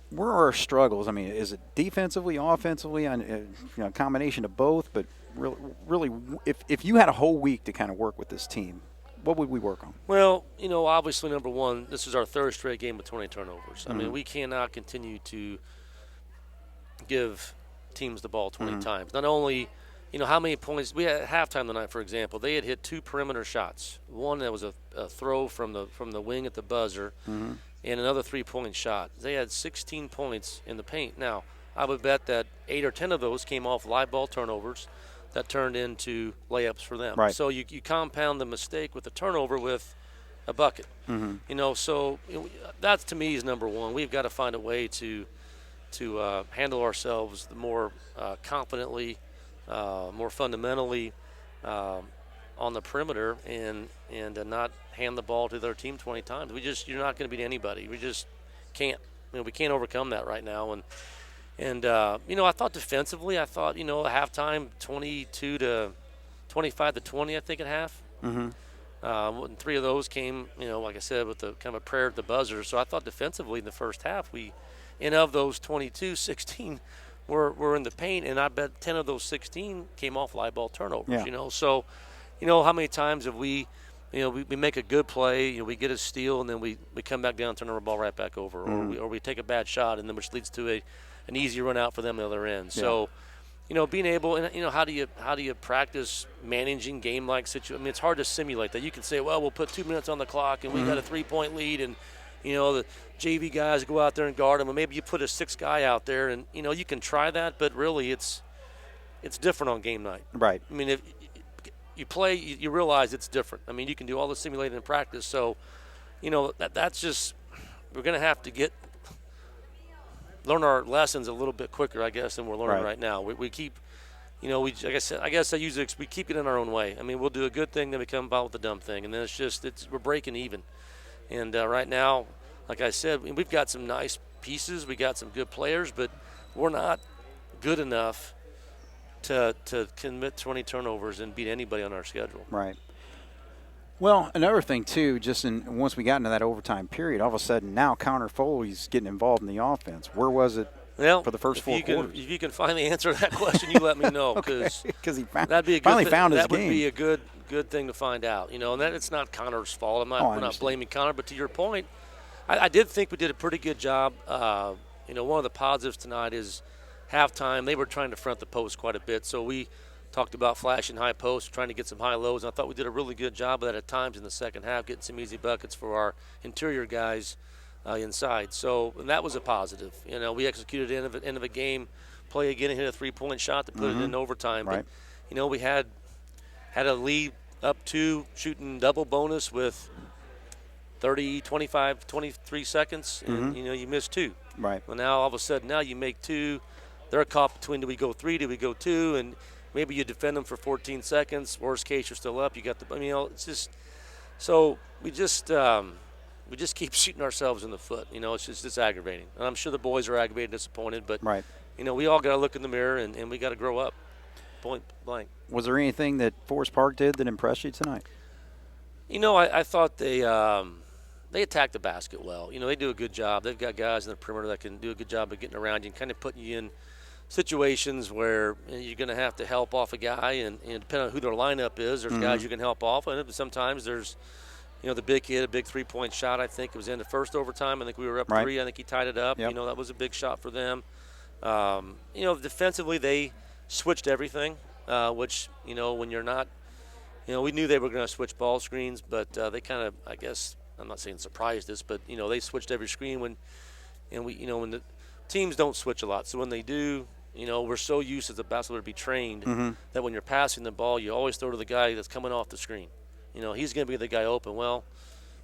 where are our struggles? I mean, is it defensively, offensively, a combination of both? But really, if you had a whole week to kind of work with this team, what would we work on? Well, obviously, number one, this is our third straight game with 20 turnovers. Mm-hmm. I mean, we cannot continue to give teams the ball 20 times. Not only, how many points we had at halftime tonight, for example, they had hit 2 perimeter shots. One that was a throw from the wing at the buzzer, and another 3-point shot. They had 16 points in the paint. Now, I would bet that 8 or 10 of those came off live ball turnovers that turned into layups for them. Right. So you compound the mistake with the turnover with a bucket. So that to me is number one. We've got to find a way to handle ourselves more confidently, more fundamentally on the perimeter, and not hand the ball to their team 20 times. You're not going to beat anybody. We just can't. We can't overcome that right now. And I thought defensively, at halftime 22 to 25 to 20, I think at half. And 3 of those came, like I said, with the kind of a prayer at the buzzer. So I thought defensively in the first half, and of those 22, 16 were in the paint, and I bet 10 of those 16 came off live ball turnovers. Yeah. So how many times have we make a good play, we get a steal, and then we come back down, turn our ball right back over, or we take a bad shot, and then which leads to an easy run out for them on the other end. So, being able, and how do you practice managing game-like situations? I mean, it's hard to simulate that. You can say, well, we'll put 2 minutes on the clock, and we got a 3-point lead, and the JV guys go out there and guard them, and maybe you put a 6th guy out there, and you can try that, but really it's different on game night. Right. I mean, if you play, you realize it's different. I mean, you can do all the simulating in practice, so that's just, we're going to have to learn our lessons a little bit quicker, I guess, than we're learning right now. We keep, like I said, we keep getting our own way. I mean, we'll do a good thing, then we come about with the dumb thing, and then we're breaking even. And right now, like I said, we've got some nice pieces, we got some good players, but we're not good enough to commit 20 turnovers and beat anybody on our schedule. Right. Well, another thing, too, once we got into that overtime period, all of a sudden now Connor Foley's getting involved in the offense. Where was it for the first 4 quarters? If you can find the answer to that question, you let me know. Because he that'd be a good finally found his that game. Would be a good thing to find out. And that it's not Connor's fault. We're not blaming Connor. But to your point, I did think we did a pretty good job. One of the positives tonight is halftime, they were trying to front the post quite a bit. So we talked about flashing high posts, trying to get some high lows. And I thought we did a really good job of that at times in the second half, getting some easy buckets for our interior guys inside. So and that was a positive. We executed end of a game play again and hit a 3-point shot to put it in overtime. Right. But, we had a lead up to shooting double bonus with 30, 25, 23 seconds, and, you missed 2. Right. Well, now all of a sudden, now you make 2. They're caught between, do we go 3, do we go 2, and maybe you defend them for 14 seconds. Worst case, you're still up. You got it's just so we just keep shooting ourselves in the foot. It's aggravating. And I'm sure the boys are aggravated, disappointed, but right. We all got to look in the mirror and we got to grow up. Point blank. Was there anything that Forest Park did that impressed you tonight? I thought they attacked the basket well. They do a good job. They've got guys in the perimeter that can do a good job of getting around you and kind of putting you in situations where you're going to have to help off a guy, and depending on who their lineup is, there's guys you can help off, and sometimes there's, the big kid, a big 3-point shot. I think it was in the first overtime. I think we were up 3. I think he tied it up. Yep. That was a big shot for them. Defensively they switched everything, which when you're not, we knew they were going to switch ball screens, but they kind of, I guess, I'm not saying surprised us, but they switched every screen when the teams don't switch a lot. So when they do, we're so used as a basketball to be trained that when you're passing the ball, you always throw to the guy that's coming off the screen. He's going to be the guy open. Well,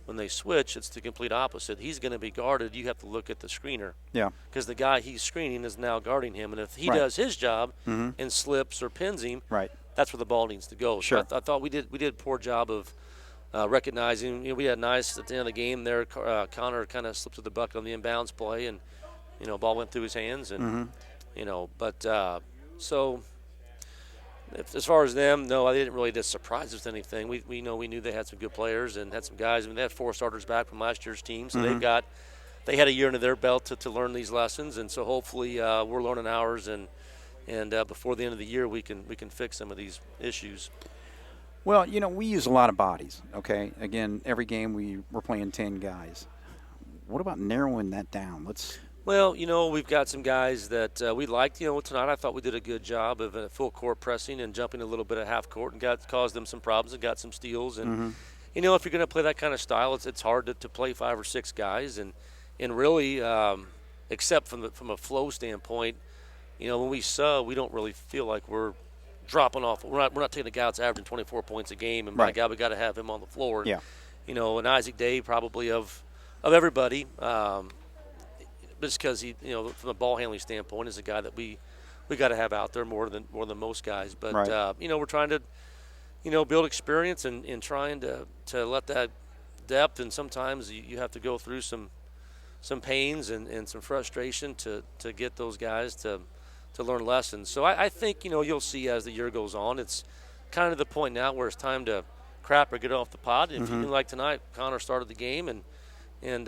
when they switch, it's the complete opposite. He's going to be guarded. You have to look at the screener. Yeah. Because the guy he's screening is now guarding him, and if he does his job and slips or pins him, that's where the ball needs to go. Sure. So I thought we did a poor job of recognizing. We had nice at the end of the game there. Connor kind of slipped to the bucket on the inbounds play, and ball went through his hands, and but so As far as them, no, I didn't really just surprise us with anything. We knew they had some good players and had some guys. I mean, they had 4 starters back from last year's team, so they had a year under their belt to learn these lessons, and so hopefully we're learning ours, and before the end of the year we can fix some of these issues. Well, we use a lot of bodies, okay? Again, every game we're playing 10 guys. What about narrowing that down? Well, we've got some guys that we liked. Tonight I thought we did a good job of full court pressing and jumping a little bit at half court and caused them some problems and got some steals. And, if you're going to play that kind of style, it's hard to play 5 or 6 guys. And really, except from a flow standpoint, when we sub, we don't really feel like we're dropping off. We're not taking a guy that's averaging 24 points a game, and by God, we got to have him on the floor. Yeah. And Isaac Day probably of everybody, just because he, from a ball handling standpoint, is a guy that we got to have out there more than most guys. But we're trying to, build experience and trying to let that depth, and sometimes you have to go through some pains and some frustration to get those guys to learn lessons. So I think, you'll see as the year goes on, it's kind of the point now where it's time to crap or get off the pot. If you like tonight, Connor started the game and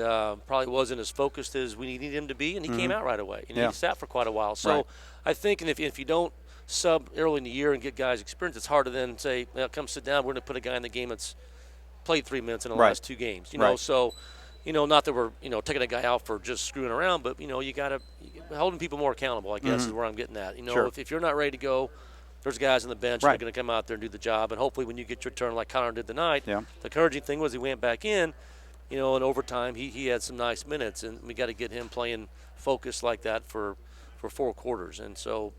probably wasn't as focused as we needed him to be, and he came out right away. He sat for quite a while. So I think, and if you don't sub early in the year and get guys experience, it's hard to then say, well, come sit down, we're going to put a guy in the game that's played 3 minutes in the last 2 games. So not that we're taking a guy out for just screwing around, but you got to holding people more accountable, I guess, is where I'm getting at. If you're not ready to go, there's guys on the bench that are going to come out there and do the job, and hopefully when you get your turn like Connor did tonight, the encouraging thing was he went back in. In overtime, he had some nice minutes, and we got to get him playing focused like that for 4 quarters. And so,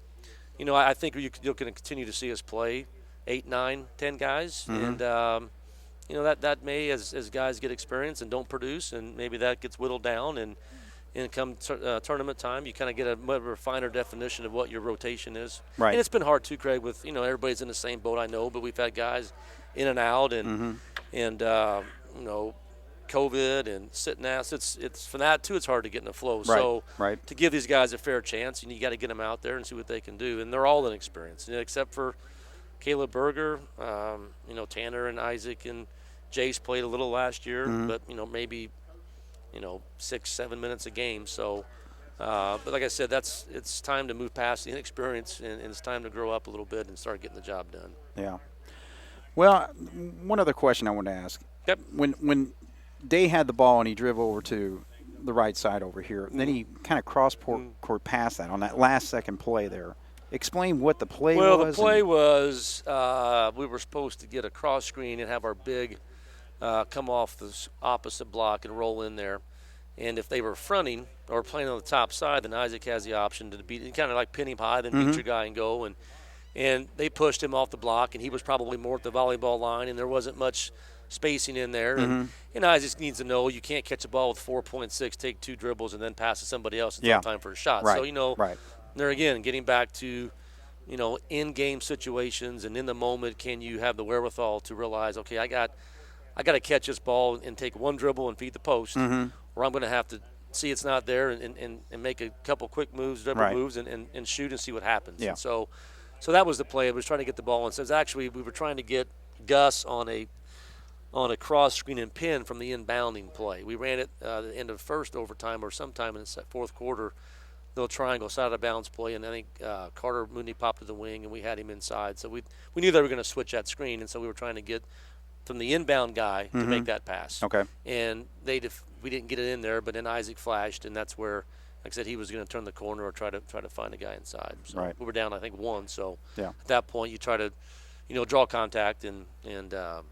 I think you're going to continue to see us play 8, 9, 10 guys, and that may, as guys get experience and don't produce, and maybe that gets whittled down, and come tournament time, you kind of get a finer definition of what your rotation is. Right. And it's been hard too, Craig. With everybody's in the same boat, I know, but we've had guys in and out, and COVID and sitting ass. It's for that too. It's hard to get in the flow. So to give these guys a fair chance, you got to get them out there and see what they can do. And they're all inexperienced, except for Caleb Berger. Tanner and Isaac and Jace played a little last year, but maybe 6-7 minutes a game. So, but like I said, it's time to move past the inexperience, and it's time to grow up a little bit and start getting the job done. Yeah. Well, one other question I wanted to ask. Yep. When Day had the ball and he drove over to the right side over here, and then he kind of cross-court passed that on that last-second play there. Explain what the play was. Well, the play was we were supposed to get a cross screen and have our big come off the opposite block and roll in there. And if they were fronting or playing on the top side, then Isaac has the option to beat, kind of like pin him high, then beat your guy and go. And they pushed him off the block, and he was probably more at the volleyball line, and there wasn't much spacing in there. And Isaac needs to know you can't catch a ball with 4.6, take 2 dribbles, and then pass to somebody else in time for a shot. Right. So, there again, getting back to, in-game situations and in the moment, can you have the wherewithal to realize, okay, I got to catch this ball and take 1 dribble and feed the post, or I'm going to have to see it's not there and make a couple quick moves, moves, and shoot and see what happens. Yeah. And so that was the play. It was trying to get the ball. And so actually we were trying to get Gus on a cross screen and pin from the inbounding play. We ran it at the end of first overtime or sometime in the 4th quarter, little triangle side of bounds play, and I think Carter Mooney popped to the wing, and we had him inside. So we knew they were going to switch that screen, and so we were trying to get from the inbound guy to make that pass. Okay. And we didn't get it in there, but then Isaac flashed, and that's where, like I said, he was going to turn the corner or try to find a guy inside. So we were down, I think, 1. So at that point, you try to, draw contact, but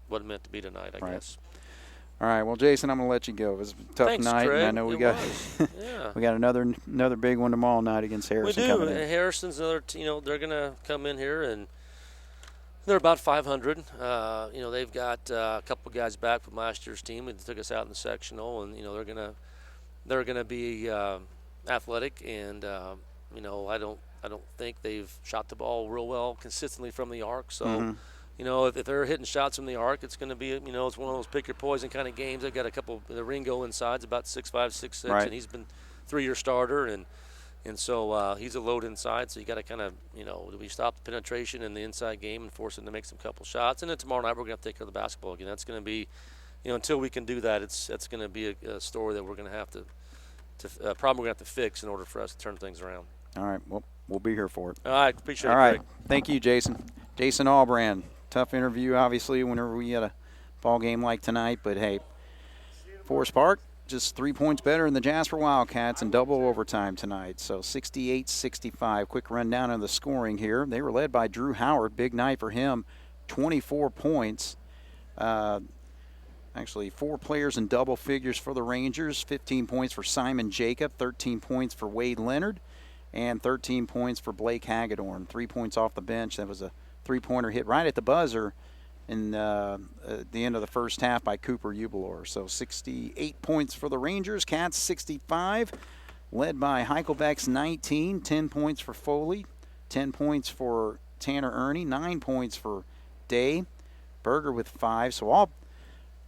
what it meant to be tonight, I guess. All right, well, Jason, I'm going to let you go. It was a tough night, Craig. and I know we got we got another big one tomorrow night against Harrison. We do. Coming in. Harrison's another. They're going to come in here, and they're about 500. They've got a couple guys back from last year's team. They took us out in the sectional, and they're gonna be athletic, and I don't think they've shot the ball real well consistently from the arc. So. If they're hitting shots from the arc, it's going to be, it's one of those pick your poison kind of games. They've got a couple. The Ringo inside's about 6'5", 6'6", and he's been 3-year starter, and And so he's a load inside, so you got to kind of, do we stop the penetration in the inside game and force him to make some couple shots? And then tomorrow night we're going to have to take care of the basketball again. That's going to be, until we can do that, that's going to be a story that we're going to have to problem we're going to have to fix in order for us to turn things around. All right, well, we'll be here for it. All right, appreciate it, All right, Craig. thank you, Jason. Jason Allbrand, tough interview, obviously, whenever we had a ball game like tonight. But, hey, Forest Park just 3 points better than the Jasper Wildcats in double overtime tonight. So 68-65. Quick rundown of the scoring here. They were led by Drew Howard. Big night for him, 24 points. Actually, 4 players in double figures for the Rangers. 15 points for Simon Jacob, 13 points for Wade Leonard, and 13 points for Blake Hagedorn. 3 points off the bench. That was a three-pointer hit right at the buzzer in the end of the first half by Cooper Ubelor. So 68 points for the Rangers. Cats 65, led by Heichelbeck's 19. 10 points for Foley, 10 points for Tanner Ernie, 9 points for Day. Berger with 5. So all,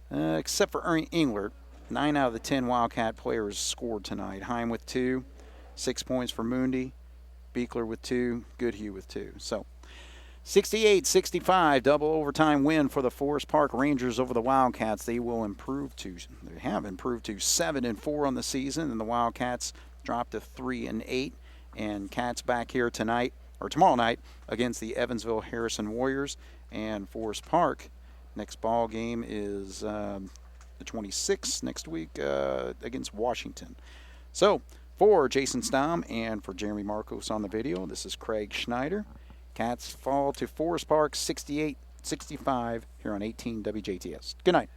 except for Ernie Englert, 9 out of the 10 Wildcat players scored tonight. Heim with 2, 6 points for Mundi, Beekler with 2, Goodhue with 2. So 68-65, double overtime win for the Forest Park Rangers over the Wildcats. They have improved to 7-4 on the season, and the Wildcats dropped to 3-8. And Cats back here tonight, or tomorrow night, against the Evansville Harrison Warriors. And Forest Park, next ball game is the 26th next week against Washington. So for Jason Stamm and for Jeremy Marcos on the video, this is Craig Schneider. Cats fall to Forest Park 68-65 here on 18 WJTS. Good night.